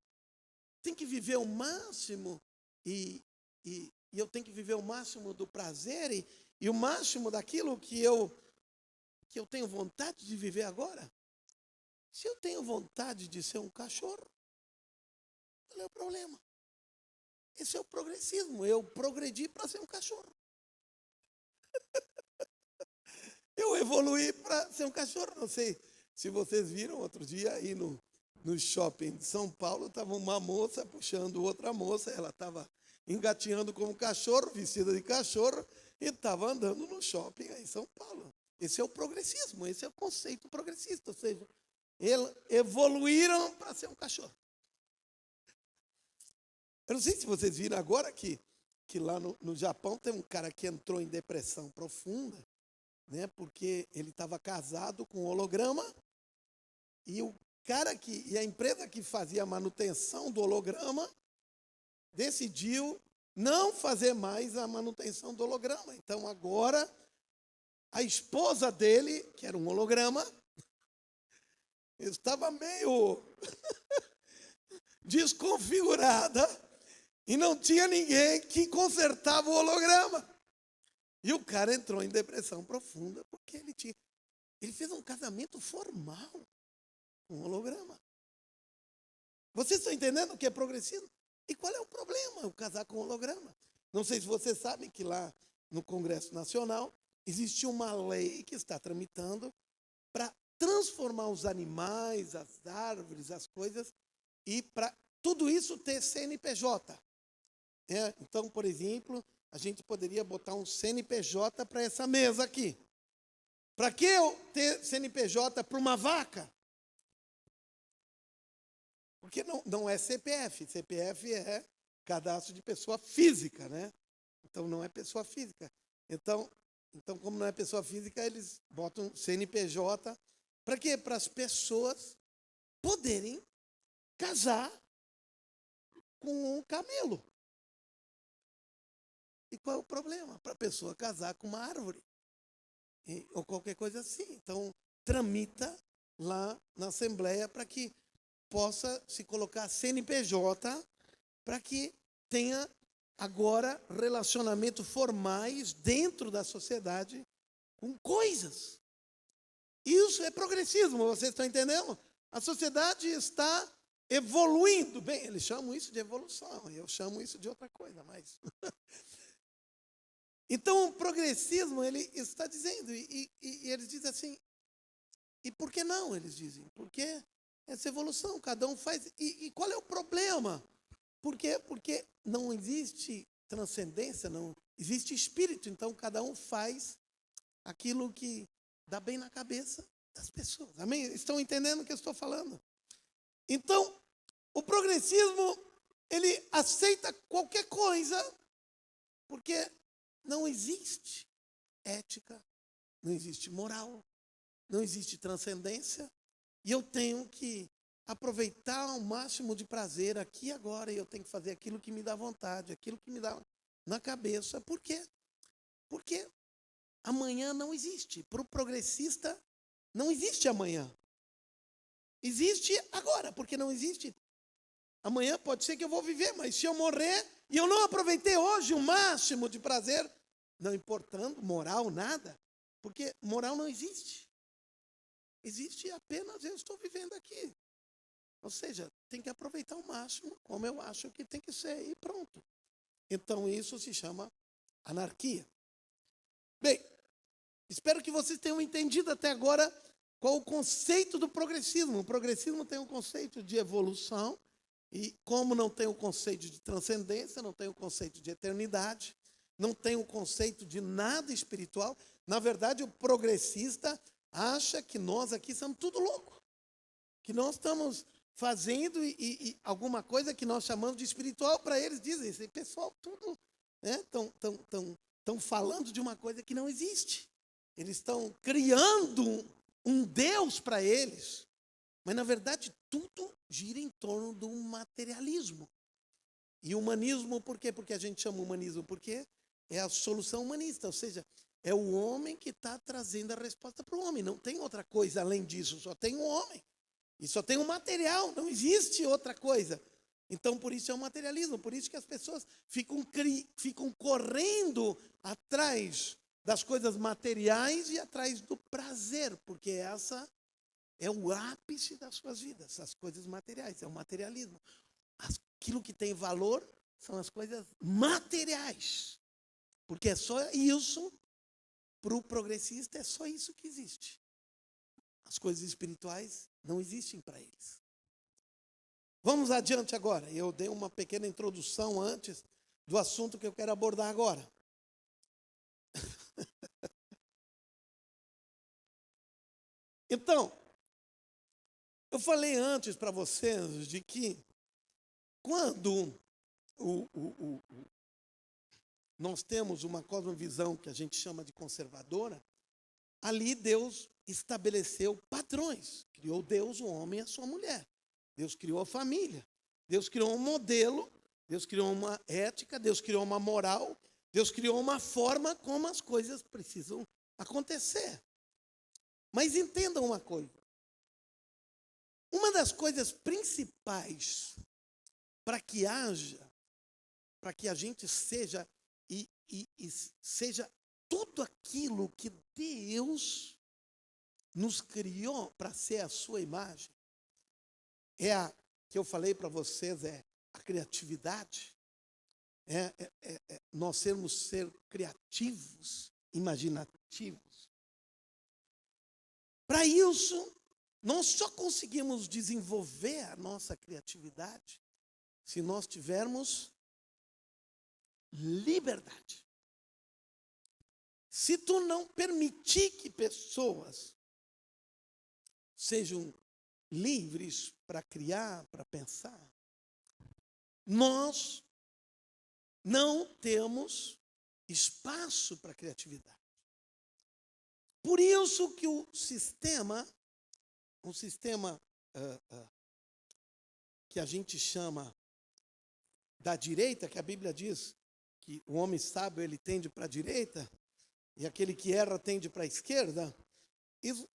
tenho que viver o máximo, e eu tenho que viver o máximo do prazer, e o máximo daquilo que eu tenho vontade de viver agora, se eu tenho vontade de ser um cachorro, qual é o problema? Esse é o progressismo. Eu progredi para ser um cachorro. Eu evoluí para ser um cachorro. Não sei se vocês viram outro dia aí no shopping de São Paulo, estava uma moça puxando outra moça. Ela estava engatinhando como cachorro, vestida de cachorro, e estava andando no shopping aí em São Paulo. Esse é o progressismo, esse é o conceito progressista. Ou seja, eles evoluíram para ser um cachorro. Eu não sei se vocês viram agora que lá no Japão tem um cara que entrou em depressão profunda, né, porque ele estava casado com um holograma e a empresa que fazia a manutenção do holograma decidiu não fazer mais a manutenção do holograma. Então agora a esposa dele, que era um holograma, estava meio desconfigurada e não tinha ninguém que consertava o holograma. E o cara entrou em depressão profunda porque ele fez um casamento formal com um holograma. Vocês estão entendendo o que é progressismo? E qual é o problema? Eu casar com um holograma. Não sei se vocês sabem que lá no Congresso Nacional existe uma lei que está tramitando para transformar os animais, as árvores, as coisas, e para tudo isso ter CNPJ. Então, por exemplo, a gente poderia botar um CNPJ para essa mesa aqui. Para que eu ter CNPJ para uma vaca? Porque não é CPF. CPF é cadastro de pessoa física, né? Então, não é pessoa física. Então, como não é pessoa física, eles botam CNPJ. Para quê? Para as pessoas poderem casar com um camelo. E qual é o problema? Para a pessoa casar com uma árvore. Ou qualquer coisa assim. Então, tramita lá na Assembleia para que possa se colocar CNPJ, para que tenha agora relacionamentos formais dentro da sociedade com coisas. Isso é progressismo, vocês estão entendendo? A sociedade está evoluindo. Bem, eles chamam isso de evolução, eu chamo isso de outra coisa, mas... Então, o progressismo, ele está dizendo, e eles dizem assim, e por que não, eles dizem? Porque essa evolução, cada um faz, e qual é o problema? Por quê? Porque não existe transcendência, não existe espírito, então cada um faz aquilo que dá bem na cabeça das pessoas. Amém? Estão entendendo o que eu estou falando? Então, o progressismo, ele aceita qualquer coisa, porque não existe ética, não existe moral, não existe transcendência, e eu tenho que aproveitar o máximo de prazer aqui e agora, e eu tenho que fazer aquilo que me dá vontade, aquilo que me dá na cabeça. Por quê? Porque amanhã não existe. Para o progressista, não existe amanhã. Existe agora, porque não existe. Amanhã pode ser que eu vou viver, mas se eu morrer e eu não aproveitei hoje o máximo de prazer, não importando moral, nada, porque moral não existe. Existe apenas eu estou vivendo aqui. Ou seja, tem que aproveitar o máximo, como eu acho que tem que ser, e pronto. Então isso se chama anarquia. Bem, espero que vocês tenham entendido até agora qual o conceito do progressismo. O progressismo tem um conceito de evolução, e como não tem o conceito de transcendência, não tem o conceito de eternidade, não tem o conceito de nada espiritual, na verdade o progressista acha que nós aqui somos tudo louco, que nós estamos fazendo e alguma coisa que nós chamamos de espiritual, para eles dizem, esse pessoal tudo estão falando de uma coisa que não existe. Eles estão criando um Deus para eles. Mas, na verdade, tudo gira em torno do materialismo. E humanismo, por quê? Porque a gente chama humanismo? Porque é a solução humanista, ou seja, é o homem que está trazendo a resposta para o homem. Não tem outra coisa além disso, só tem o homem. E só tem o material, não existe outra coisa. Então, por isso é o materialismo, por isso que as pessoas ficam correndo atrás das coisas materiais e atrás do prazer, porque essa é o ápice das suas vidas, as coisas materiais, é o materialismo. Aquilo que tem valor são as coisas materiais, porque é só isso, para o progressista, é só isso que existe. As coisas espirituais não existem para eles. Vamos adiante agora. Eu dei uma pequena introdução antes do assunto que eu quero abordar agora. Então, eu falei antes para vocês de que quando nós temos uma cosmovisão que a gente chama de conservadora, ali Deus estabeleceu padrões. Criou Deus, o homem e a sua mulher. Deus criou a família. Deus criou um modelo. Deus criou uma ética. Deus criou uma moral. Deus criou uma forma como as coisas precisam acontecer. Mas entendam uma coisa. Uma das coisas principais para que a gente seja e seja tudo aquilo que Deus nos criou para ser a sua imagem, que eu falei para vocês, é a criatividade, nós ser criativos, imaginativos. Para isso, nós só conseguimos desenvolver a nossa criatividade se nós tivermos liberdade. Se tu não permitir que pessoas sejam livres para criar, para pensar, nós não temos espaço para criatividade. Por isso que um sistema que a gente chama da direita, que a Bíblia diz que o homem sábio ele tende para a direita e aquele que erra tende para a esquerda,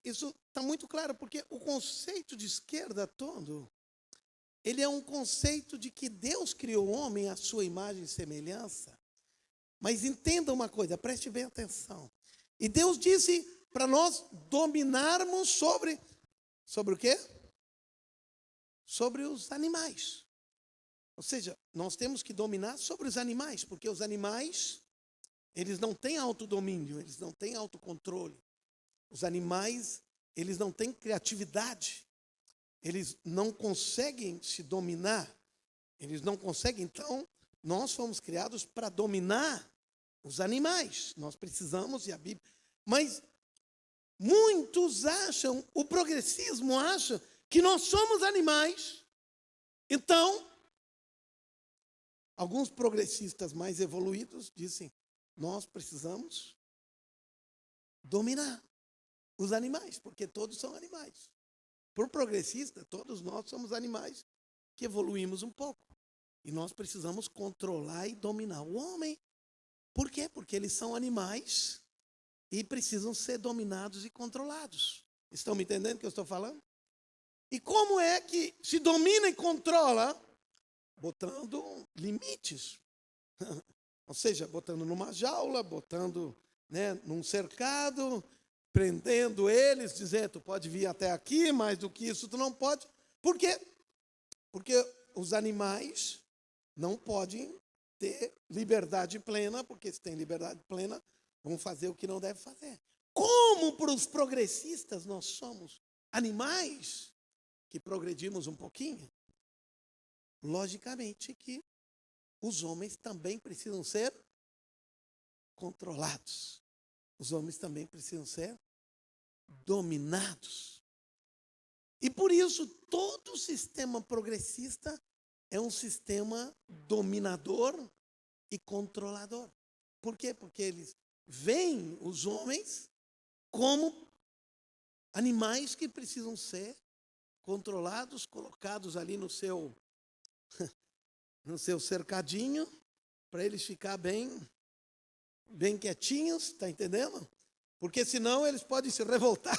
isso está muito claro, porque o conceito de esquerda todo, ele é um conceito de que Deus criou o homem à sua imagem e semelhança. Mas entenda uma coisa, preste bem atenção. E Deus disse para nós dominarmos sobre o quê? Sobre os animais. Ou seja, nós temos que dominar sobre os animais, porque os animais, eles não têm autodomínio, eles não têm autocontrole. Os animais, eles não têm criatividade. Eles não conseguem se dominar. Eles não conseguem. Então, nós fomos criados para dominar os animais. Nós precisamos, e a Bíblia... Mas muitos acham, o progressismo acha que nós somos animais. Então, alguns progressistas mais evoluídos dizem, nós precisamos dominar os animais, porque todos são animais. Por progressista, todos nós somos animais que evoluímos um pouco. E nós precisamos controlar e dominar o homem. Por quê? Porque eles são animais e precisam ser dominados e controlados. Estão me entendendo o que eu estou falando? E como é que se domina e controla? Botando limites. Ou seja, botando numa jaula, botando, né, num cercado, prendendo eles, dizendo, tu pode vir até aqui, mais do que isso tu não pode. Por quê? Porque os animais não podem ter liberdade plena, porque se tem liberdade plena, vão fazer o que não deve fazer. Como para os progressistas nós somos animais que progredimos um pouquinho, logicamente que os homens também precisam ser controlados. Os homens também precisam ser dominados. E por isso todo sistema progressista é um sistema dominador e controlador. Por quê? Porque eles veem os homens como animais que precisam ser controlados, colocados ali no seu cercadinho, para eles ficar bem quietinhos, está entendendo? Porque senão eles podem se revoltar,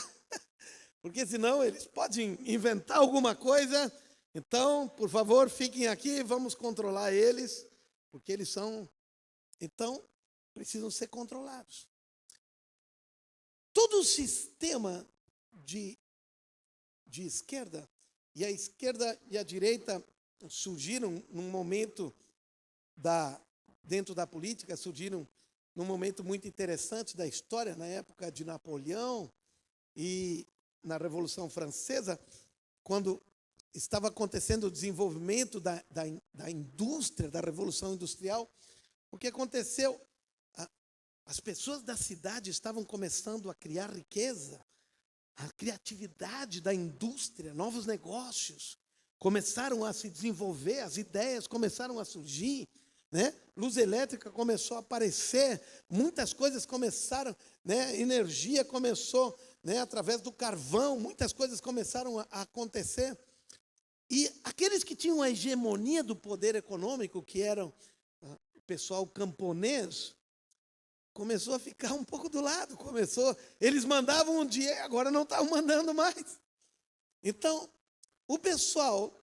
porque senão eles podem inventar alguma coisa. Então, por favor, fiquem aqui, vamos controlar eles, porque eles são, então, precisam ser controlados. Todo o sistema de esquerda, e a esquerda e a direita surgiram num momento dentro da política, surgiram num momento muito interessante da história, na época de Napoleão e na Revolução Francesa, quando estava acontecendo o desenvolvimento da indústria, da Revolução Industrial. O que aconteceu? As pessoas da cidade estavam começando a criar riqueza, a criatividade da indústria, novos negócios começaram a se desenvolver, as ideias começaram a surgir, né? Luz elétrica começou a aparecer, muitas coisas começaram, né? Energia começou, né? Através do carvão, muitas coisas começaram a acontecer. E aqueles que tinham a hegemonia do poder econômico, que eram o pessoal camponês, começou a ficar um pouco do lado, eles mandavam um dia e agora não estavam mandando mais. Então, o pessoal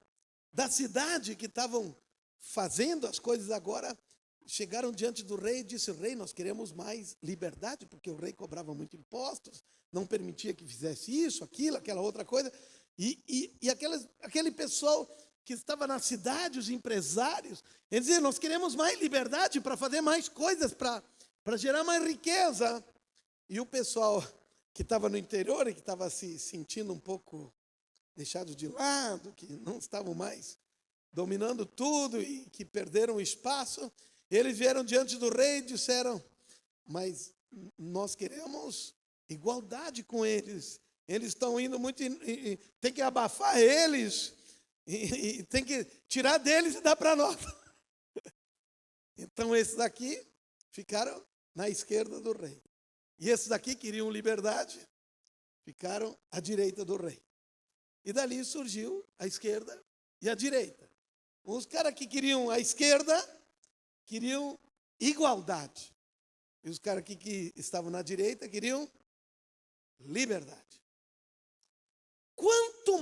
da cidade que estavam fazendo as coisas agora, chegaram diante do rei e disse, rei, nós queremos mais liberdade, porque o rei cobrava muito impostos, não permitia que fizesse isso, aquilo, aquela outra coisa. E aquele pessoal que estava na cidade, os empresários, eles diziam, nós queremos mais liberdade para fazer mais coisas, para gerar mais riqueza. E o pessoal que estava no interior e que estava se sentindo um pouco deixado de lado, que não estavam mais dominando tudo e que perderam o espaço, eles vieram diante do rei e disseram, mas nós queremos igualdade com eles. Eles estão indo muito, tem que abafar eles, e tem que tirar deles e dar para nós. Então esses aqui ficaram na esquerda do rei. E esses aqui queriam liberdade, ficaram à direita do rei. E dali surgiu a esquerda e a direita. Os caras que queriam a esquerda, queriam igualdade. E os caras que estavam na direita queriam liberdade. Quanto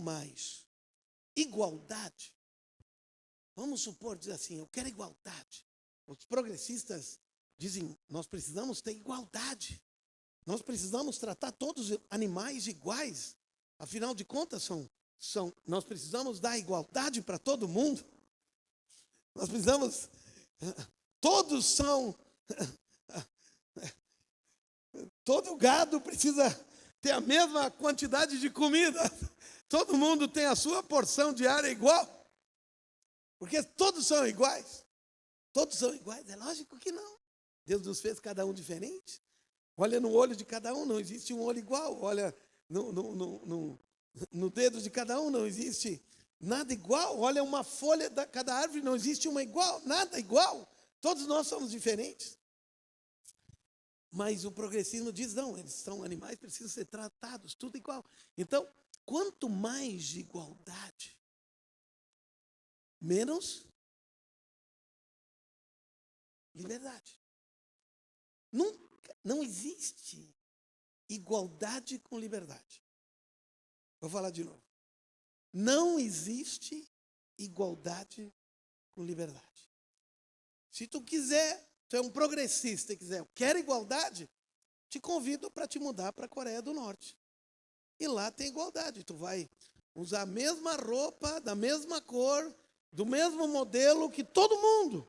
mais igualdade, vamos supor, dizer assim, eu quero igualdade. Os progressistas dizem, nós precisamos ter igualdade. Nós precisamos tratar todos os animais iguais. Afinal de contas, nós precisamos dar igualdade para todo mundo. Nós precisamos, todos são, todo gado precisa ter a mesma quantidade de comida. Todo mundo tem a sua porção diária igual. Porque todos são iguais. Todos são iguais? É lógico que não. Deus nos fez cada um diferente. Olha no olho de cada um, não existe um olho igual. Olha no dedo de cada um, não existe nada igual. Olha uma folha de cada árvore, não existe uma igual. Nada igual. Todos nós somos diferentes. Mas o progressismo diz, não, eles são animais, precisam ser tratados, tudo igual. Então, quanto mais igualdade, menos liberdade. Nunca, não existe igualdade com liberdade. Vou falar de novo. Não existe igualdade com liberdade. Se tu quiser, tu é um progressista e quiser, eu quero igualdade, te convido para te mudar para a Coreia do Norte. E lá tem igualdade. Tu vai usar a mesma roupa, da mesma cor, do mesmo modelo que todo mundo.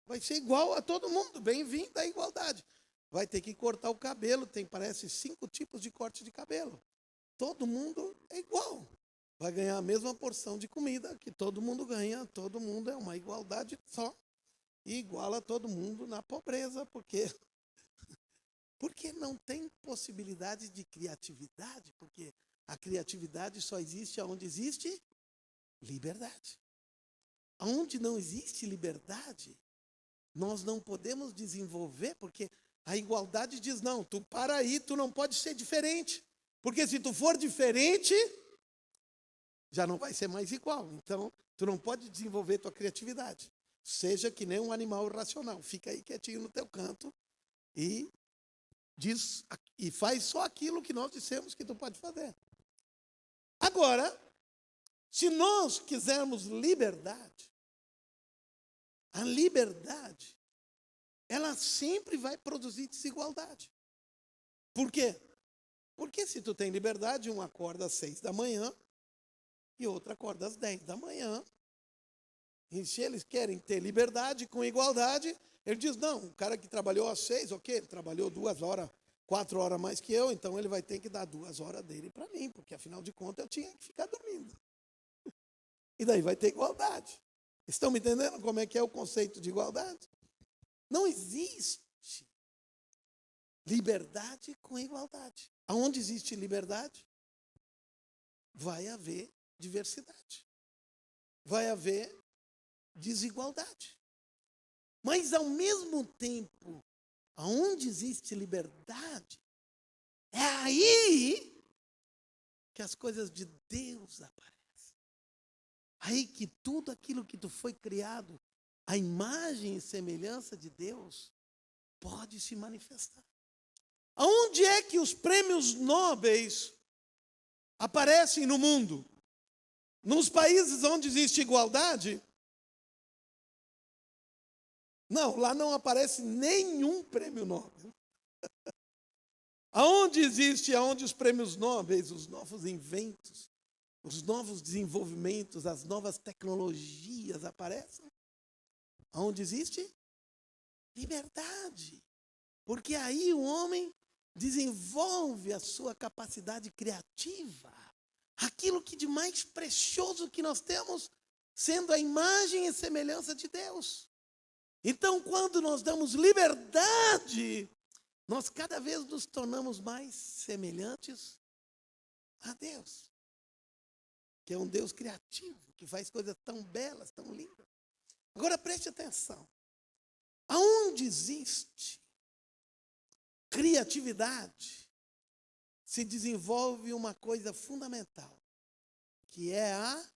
Vai ser igual a todo mundo. Bem-vindo à igualdade. Vai ter que cortar o cabelo. Tem, parece, 5 tipos de corte de cabelo. Todo mundo é igual. Vai ganhar a mesma porção de comida que todo mundo ganha. Todo mundo é uma igualdade só. E iguala todo mundo na pobreza. Porque não tem possibilidade de criatividade. Porque a criatividade só existe onde existe liberdade. Onde não existe liberdade, nós não podemos desenvolver, porque a igualdade diz, não, tu para aí, tu não pode ser diferente. Porque se tu for diferente, já não vai ser mais igual. Então, tu não pode desenvolver tua criatividade. Seja que nem um animal irracional. Fica aí quietinho no teu canto e faz só aquilo que nós dissemos que tu pode fazer. Agora, se nós quisermos liberdade, a liberdade, ela sempre vai produzir desigualdade. Por quê? Porque se tu tem liberdade, um acorda às 6 da manhã e outro acorda às 10 da manhã. E se eles querem ter liberdade com igualdade, ele diz, não, o cara que trabalhou às 6, ok, ele trabalhou 2 horas, 4 horas mais que eu, então ele vai ter que dar 2 horas dele para mim, porque afinal de contas eu tinha que ficar dormindo. E daí vai ter igualdade. Estão me entendendo como é que é o conceito de igualdade? Não existe liberdade com igualdade. Aonde existe liberdade, vai haver diversidade. Vai haver desigualdade. Mas, ao mesmo tempo, aonde existe liberdade, é aí que as coisas de Deus aparecem. Aí que tudo aquilo que tu foi criado, a imagem e semelhança de Deus, pode se manifestar. Aonde é que os prêmios nobres aparecem no mundo? Nos países onde existe igualdade? Não, lá não aparece nenhum prêmio Nobel. Aonde os prêmios nobres, os novos inventos, os novos desenvolvimentos, as novas tecnologias aparecem? Aonde existe liberdade. Porque aí o homem desenvolve a sua capacidade criativa. Aquilo que de mais precioso que nós temos, sendo a imagem e semelhança de Deus. Então, quando nós damos liberdade, nós cada vez nos tornamos mais semelhantes a Deus. Que é um Deus criativo, que faz coisas tão belas, tão lindas. Agora preste atenção. Aonde existe criatividade, se desenvolve uma coisa fundamental, que é a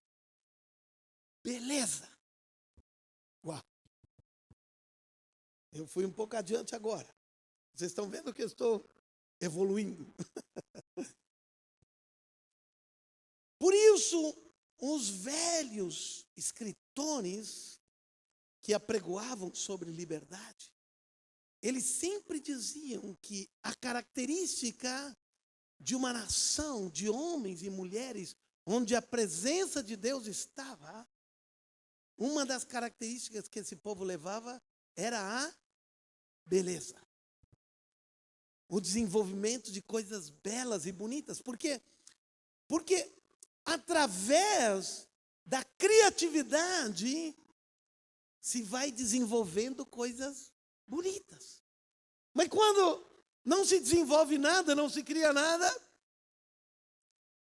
beleza. Uau! Eu fui um pouco adiante agora. Vocês estão vendo que eu estou evoluindo. Por isso, os velhos escritores que apregoavam sobre liberdade, eles sempre diziam que a característica de uma nação, de homens e mulheres, onde a presença de Deus estava, uma das características que esse povo levava era a beleza. O desenvolvimento de coisas belas e bonitas. Por quê? Porque através da criatividade se vai desenvolvendo coisas bonitas. Mas quando não se desenvolve nada, não se cria nada,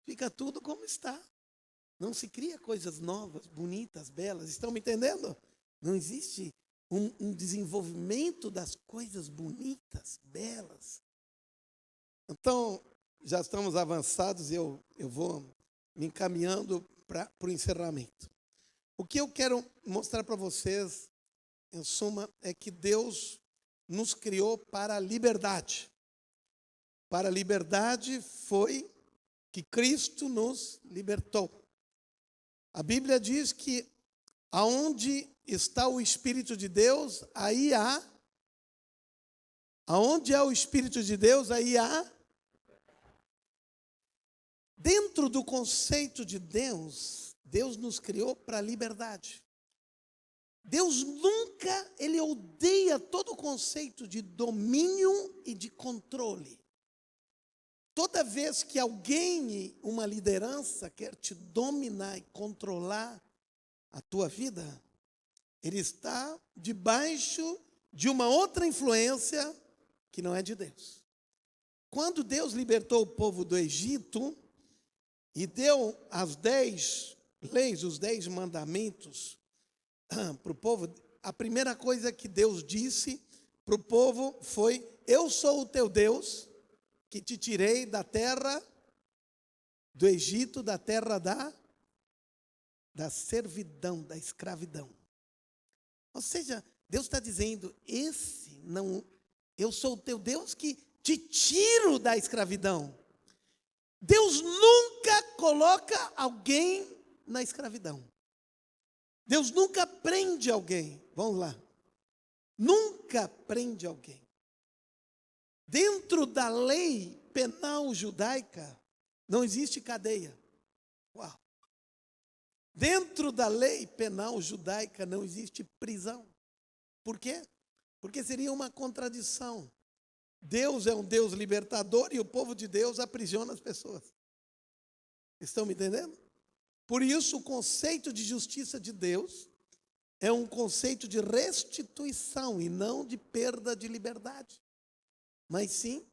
fica tudo como está. Não se cria coisas novas, bonitas, belas. Estão me entendendo? Não existe um desenvolvimento das coisas bonitas, belas. Então, já estamos avançados e eu vou me encaminhando para o encerramento. O que eu quero mostrar para vocês em suma, é que Deus nos criou para a liberdade. Para a liberdade foi que Cristo nos libertou. A Bíblia diz que aonde está o Espírito de Deus, aí há. Aonde há o Espírito de Deus, aí há. Dentro do conceito de Deus, Deus nos criou para a liberdade. Deus nunca, Ele odeia todo o conceito de domínio e de controle. Toda vez que alguém, uma liderança, quer te dominar e controlar a tua vida, ele está debaixo de uma outra influência que não é de Deus. Quando Deus libertou o povo do Egito e deu as 10 leis, os 10 mandamentos para o povo, a primeira coisa que Deus disse para o povo foi: eu sou o teu Deus, que te tirei da terra do Egito, da terra da servidão, da escravidão. Ou seja, Deus está dizendo, eu sou o teu Deus que te tiro da escravidão. Deus nunca coloca alguém na escravidão. Deus nunca prende alguém. Vamos lá. Nunca prende alguém. Dentro da lei penal judaica, não existe cadeia. Uau! Dentro da lei penal judaica não existe prisão. Por quê? Porque seria uma contradição. Deus é um Deus libertador e o povo de Deus aprisiona as pessoas. Estão me entendendo? Por isso, o conceito de justiça de Deus é um conceito de restituição e não de perda de liberdade. Mas sim,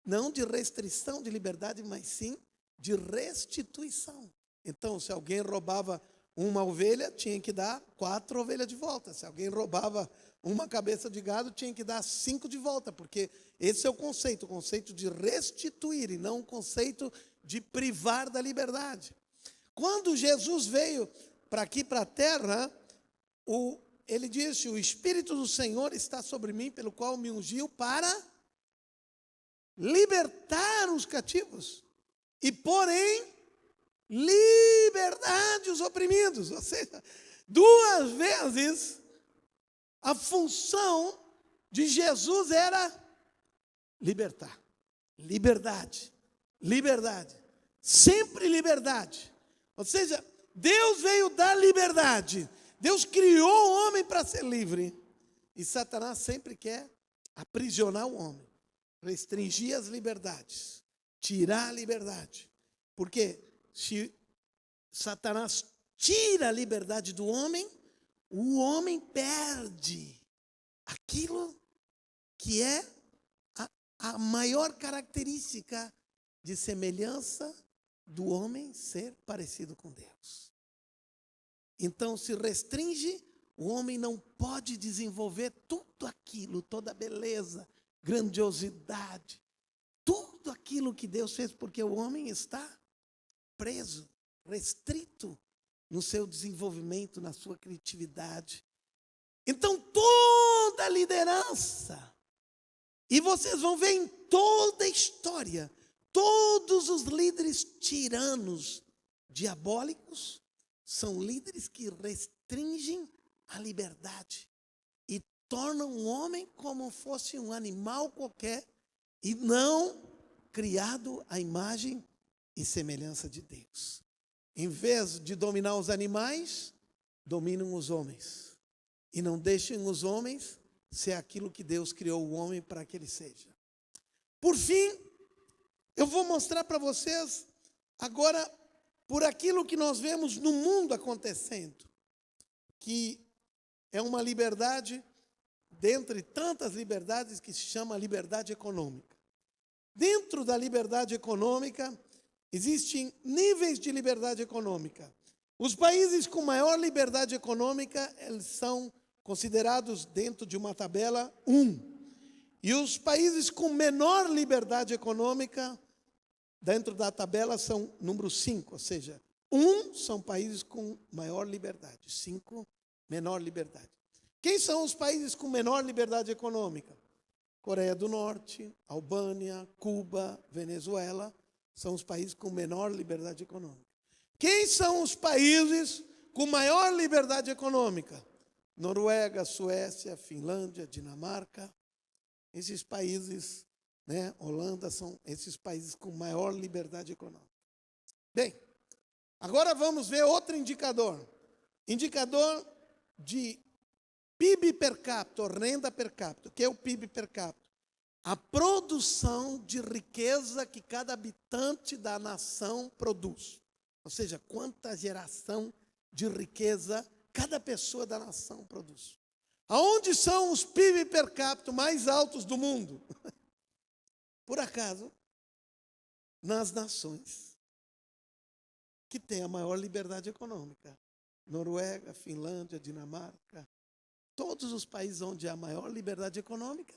não de restrição de liberdade, mas sim de restituição. Então, se alguém roubava uma ovelha, tinha que dar 4 ovelhas de volta. Se alguém roubava uma cabeça de gado, tinha que dar 5 de volta, porque esse é o conceito de restituir e não o conceito de privar da liberdade. Quando Jesus veio para aqui, para a terra, ele disse, o Espírito do Senhor está sobre mim, pelo qual me ungiu para libertar os cativos e pôr em liberdade os oprimidos. Ou seja, 2 vezes a função de Jesus era libertar. Liberdade. Liberdade. Sempre liberdade. Ou seja, Deus veio dar liberdade. Deus criou o homem para ser livre. E Satanás sempre quer aprisionar o homem. Restringir as liberdades. Tirar a liberdade. Porque se Satanás tira a liberdade do homem, o homem perde aquilo que é a maior característica de semelhança do homem ser parecido com Deus. Então, se restringe, o homem não pode desenvolver tudo aquilo, toda a beleza, grandiosidade, tudo aquilo que Deus fez, porque o homem está preso, restrito no seu desenvolvimento, na sua criatividade. Então, toda a liderança, e vocês vão ver em toda a história, todos os líderes tiranos, diabólicos, são líderes que restringem a liberdade e tornam o homem como fosse um animal qualquer e não criado à imagem e semelhança de Deus. Em vez de dominar os animais, dominam os homens. E não deixem os homens ser aquilo que Deus criou o homem para que ele seja. Por fim, eu vou mostrar para vocês agora, por aquilo que nós vemos no mundo acontecendo, que é uma liberdade, dentre tantas liberdades, que se chama liberdade econômica. Dentro da liberdade econômica, existem níveis de liberdade econômica. Os países com maior liberdade econômica, eles são considerados dentro de uma tabela 1. E os países com menor liberdade econômica, dentro da tabela, são número 5. Ou seja, 1 são países com maior liberdade, 5, menor liberdade. Quem são os países com menor liberdade econômica? Coreia do Norte, Albânia, Cuba, Venezuela, são os países com menor liberdade econômica. Quem são os países com maior liberdade econômica? Noruega, Suécia, Finlândia, Dinamarca. Esses países, Holanda, são esses países com maior liberdade econômica. Bem, agora vamos ver outro indicador. Indicador de PIB per capita, renda per capita. O que é o PIB per capita? A produção de riqueza que cada habitante da nação produz. Ou seja, quanta geração de riqueza cada pessoa da nação produz. Aonde são os PIB per capita mais altos do mundo? Por acaso, nas nações que têm a maior liberdade econômica. Noruega, Finlândia, Dinamarca. Todos os países onde há maior liberdade econômica,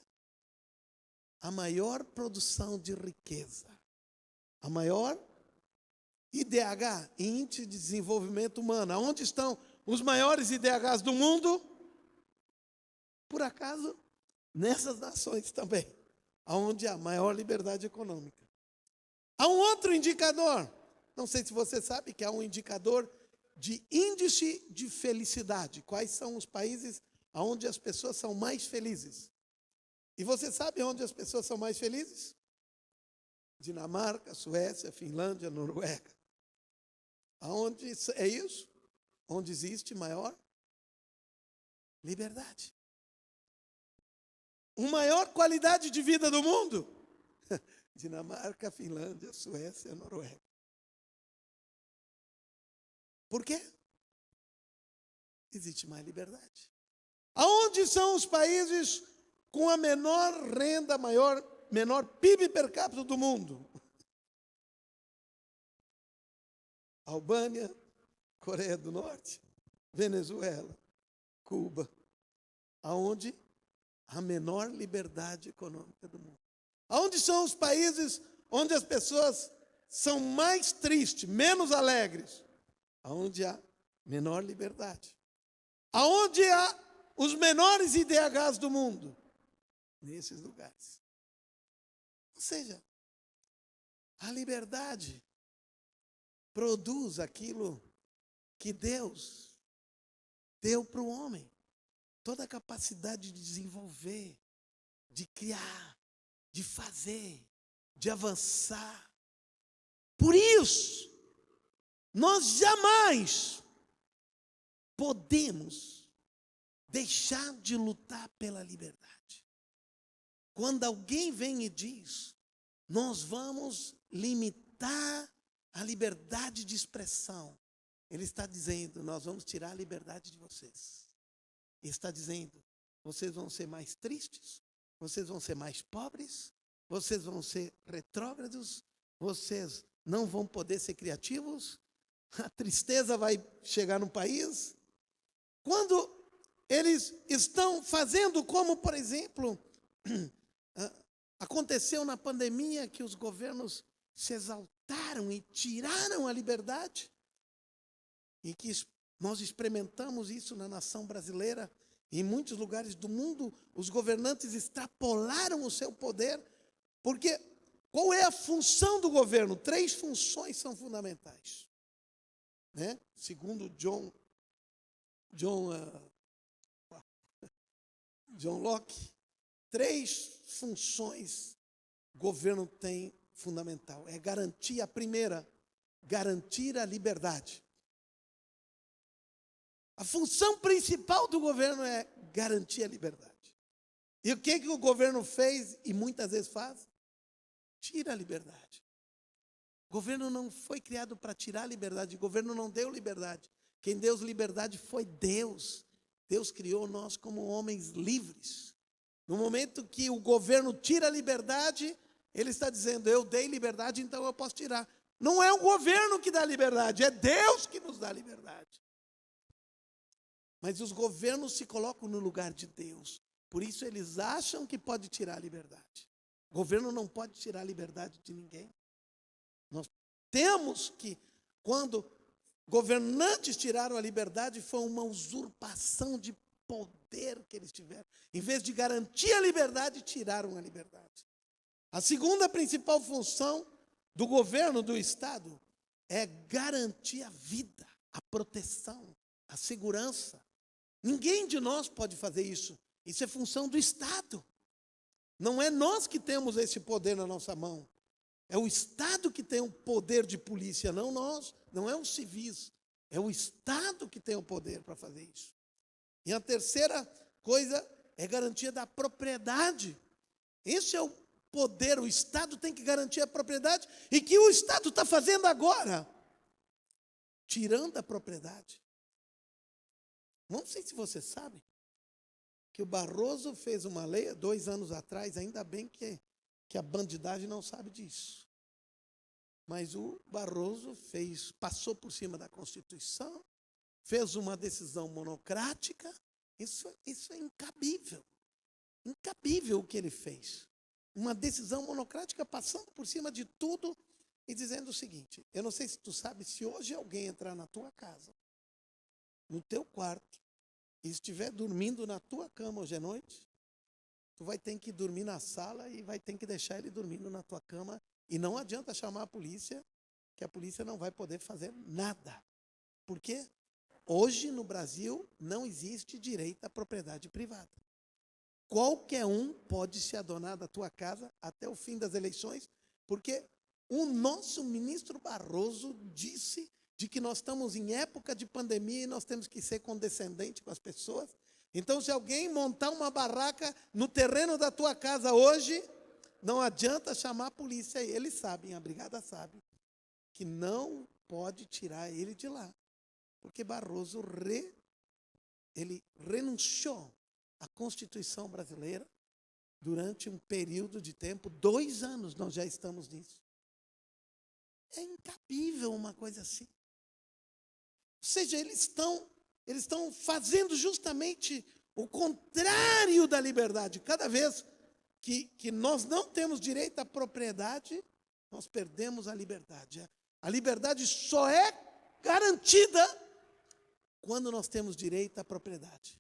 a maior produção de riqueza, a maior IDH, Índice de Desenvolvimento Humano. Onde estão os maiores IDHs do mundo? Por acaso, nessas nações também, onde há maior liberdade econômica. Há um outro indicador, não sei se você sabe que há um indicador de índice de felicidade. Quais são os países onde as pessoas são mais felizes? E você sabe onde as pessoas são mais felizes? Dinamarca, Suécia, Finlândia, Noruega. Aonde é isso? Onde existe maior liberdade. Uma maior qualidade de vida do mundo? Dinamarca, Finlândia, Suécia, Noruega. Por quê? Existe mais liberdade. Aonde são os países com a menor renda, menor PIB per capita do mundo? Albânia, Coreia do Norte, Venezuela, Cuba. Aonde a menor liberdade econômica do mundo. Aonde são os países onde as pessoas são mais tristes, menos alegres? Aonde há menor liberdade. Aonde há os menores IDHs do mundo? Nesses lugares. Ou seja, a liberdade produz aquilo que Deus deu para o homem. Toda a capacidade de desenvolver, de criar, de fazer, de avançar. Por isso, nós jamais podemos deixar de lutar pela liberdade. Quando alguém vem e diz, nós vamos limitar a liberdade de expressão, ele está dizendo, nós vamos tirar a liberdade de vocês. Ele está dizendo, vocês vão ser mais tristes, vocês vão ser mais pobres, vocês vão ser retrógrados, vocês não vão poder ser criativos, a tristeza vai chegar no país. Quando eles estão fazendo como, por exemplo, aconteceu na pandemia que os governos se exaltaram e tiraram a liberdade, e que nós experimentamos isso na nação brasileira, em muitos lugares do mundo, os governantes extrapolaram o seu poder, porque qual é a função do governo? 3 funções são fundamentais. Segundo John Locke, 3 funções o governo tem fundamental. É garantir, a primeira, garantir a liberdade. A função principal do governo é garantir a liberdade. E o que o governo fez e muitas vezes faz? Tira a liberdade. O governo não foi criado para tirar a liberdade, o governo não deu liberdade. Quem deu liberdade foi Deus. Deus criou nós como homens livres. No momento que o governo tira a liberdade, ele está dizendo, eu dei liberdade, então eu posso tirar. Não é o governo que dá liberdade, é Deus que nos dá liberdade. Mas os governos se colocam no lugar de Deus. Por isso eles acham que pode tirar a liberdade. O governo não pode tirar a liberdade de ninguém. Nós temos que, quando governantes tiraram a liberdade, foi uma usurpação de poder que eles tiveram. Em vez de garantir a liberdade, tiraram a liberdade. A segunda principal função do governo, do Estado, é garantir a vida, a proteção, a segurança. Ninguém de nós pode fazer isso. Isso é função do Estado. Não é nós que temos esse poder na nossa mão. É o Estado que tem o poder de polícia, não nós. Não é os civis. É o Estado que tem o poder para fazer isso. E a terceira coisa é garantia da propriedade. Esse é o poder. O Estado tem que garantir a propriedade. E que o Estado está fazendo agora? Tirando a propriedade. Não sei se você sabe que o Barroso fez uma lei há 2 anos atrás, ainda bem que a bandidagem não sabe disso. Mas o Barroso passou por cima da Constituição, fez uma decisão monocrática. Isso é incabível. Incabível o que ele fez. Uma decisão monocrática passando por cima de tudo e dizendo o seguinte: eu não sei se tu sabe, se hoje alguém entrar na tua casa, no teu quarto, e estiver dormindo na tua cama hoje à noite, tu vai ter que dormir na sala e vai ter que deixar ele dormindo na tua cama. E não adianta chamar a polícia, que a polícia não vai poder fazer nada. Por quê? Hoje no Brasil não existe direito à propriedade privada. Qualquer um pode se adonar da tua casa até o fim das eleições, porque o nosso ministro Barroso disse de que nós estamos em época de pandemia e nós temos que ser condescendentes com as pessoas. Então, se alguém montar uma barraca no terreno da tua casa hoje, não adianta chamar a polícia. Eles sabem, a brigada sabe, que não pode tirar ele de lá. Porque Barroso ele renunciou à Constituição brasileira durante um período de tempo, 2 anos nós já estamos nisso. É incabível uma coisa assim. Ou seja, eles estão fazendo justamente o contrário da liberdade. Cada vez que nós não temos direito à propriedade, nós perdemos a liberdade. A liberdade só é garantida quando nós temos direito à propriedade.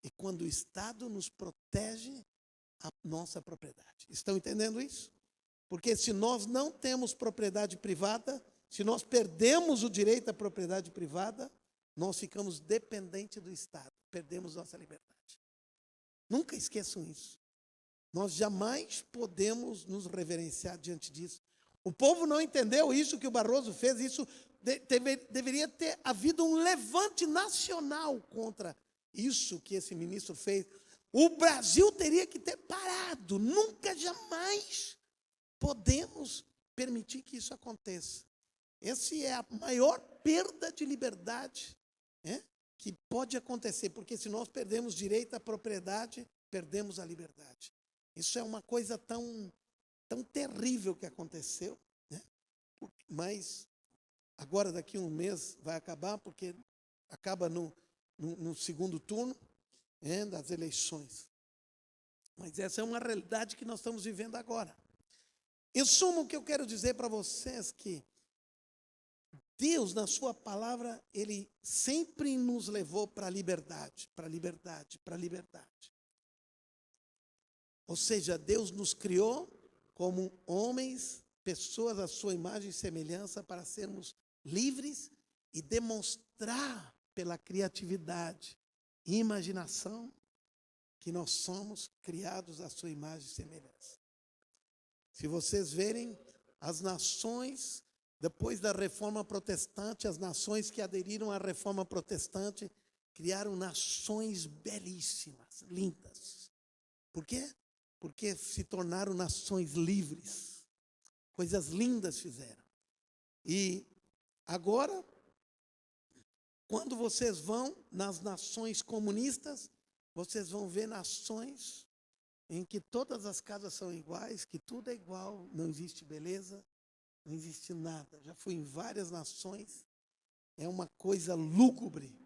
E quando o Estado nos protege a nossa propriedade. Estão entendendo isso? Porque se nós não temos propriedade privada, se nós perdemos o direito à propriedade privada, nós ficamos dependentes do Estado, perdemos nossa liberdade. Nunca esqueçam isso. Nós jamais podemos nos reverenciar diante disso. O povo não entendeu isso que o Barroso fez, isso deveria ter havido um levante nacional contra isso que esse ministro fez. O Brasil teria que ter parado, nunca, jamais podemos permitir que isso aconteça. Essa é a maior perda de liberdade que pode acontecer, porque se nós perdemos direito à propriedade, perdemos a liberdade. Isso é uma coisa tão terrível que aconteceu, né? Mas agora daqui a um mês vai acabar, porque acaba no segundo turno das eleições. Mas essa é uma realidade que nós estamos vivendo agora. Em suma, o que eu quero dizer para vocês é que Deus, na sua palavra, Ele sempre nos levou para a liberdade, para a liberdade, para a liberdade. Ou seja, Deus nos criou como homens, pessoas à sua imagem e semelhança, para sermos livres e demonstrar pela criatividade e imaginação que nós somos criados à sua imagem e semelhança. Se vocês verem as nações, depois da reforma protestante, as nações que aderiram à reforma protestante, criaram nações belíssimas, lindas. Por quê? Porque se tornaram nações livres. Coisas lindas fizeram. E agora, quando vocês vão nas nações comunistas, vocês vão ver nações em que todas as casas são iguais, que tudo é igual, não existe beleza, não existe nada. Já fui em várias nações, é uma coisa lúgubre,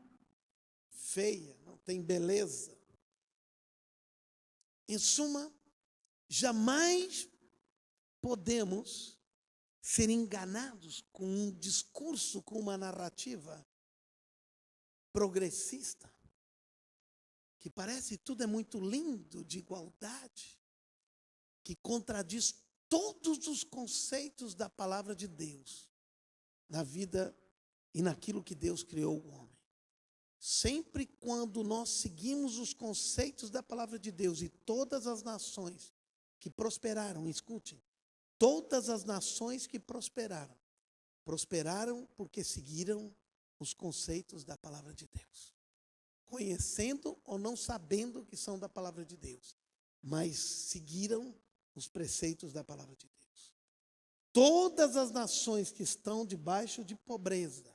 feia, não tem beleza. Em suma, jamais podemos ser enganados com um discurso, com uma narrativa progressista, que parece tudo é muito lindo, de igualdade, que contradiz todos os conceitos da palavra de Deus na vida e naquilo que Deus criou o homem. Sempre quando nós seguimos os conceitos da palavra de Deus, e todas as nações que prosperaram, escutem, todas as nações que prosperaram porque seguiram os conceitos da palavra de Deus. Conhecendo ou não sabendo que são da palavra de Deus, mas seguiram os preceitos da palavra de Deus. Todas as nações que estão debaixo de pobreza,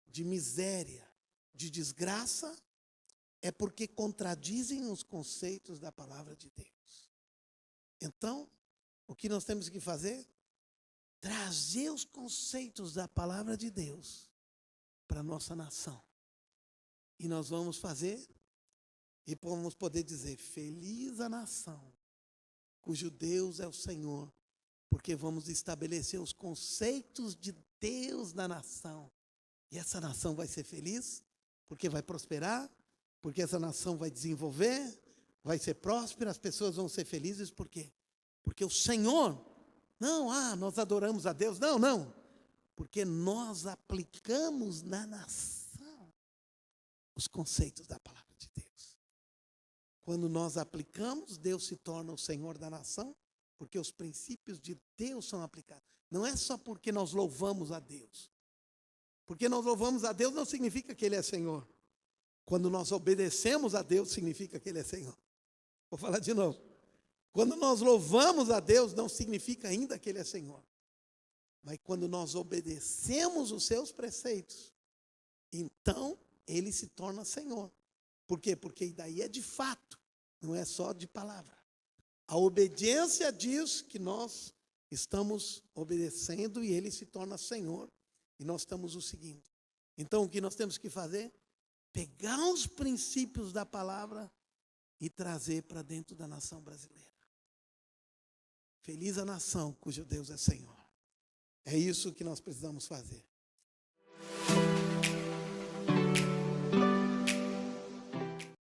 de miséria, de desgraça, é porque contradizem os conceitos da palavra de Deus. Então, o que nós temos que fazer? Trazer os conceitos da palavra de Deus para a nossa nação. E nós vamos fazer, e vamos poder dizer, feliz a nação, cujo Deus é o Senhor, porque vamos estabelecer os conceitos de Deus na nação. E essa nação vai ser feliz, porque vai prosperar, porque essa nação vai desenvolver, vai ser próspera, as pessoas vão ser felizes, por quê? Porque o Senhor, nós adoramos a Deus, não, porque nós aplicamos na nação os conceitos da palavra de Deus. Quando nós aplicamos, Deus se torna o Senhor da nação, porque os princípios de Deus são aplicados. Não é só porque nós louvamos a Deus. Porque nós louvamos a Deus não significa que Ele é Senhor. Quando nós obedecemos a Deus, significa que Ele é Senhor. Vou falar de novo. Quando nós louvamos a Deus, não significa ainda que Ele é Senhor. Mas quando nós obedecemos os seus preceitos, então Ele se torna Senhor. Por quê? Porque daí é de fato, não é só de palavra. A obediência diz que nós estamos obedecendo e Ele se torna Senhor. E nós estamos o seguindo. Então, o que nós temos que fazer? Pegar os princípios da palavra e trazer para dentro da nação brasileira. Feliz a nação cujo Deus é Senhor. É isso que nós precisamos fazer.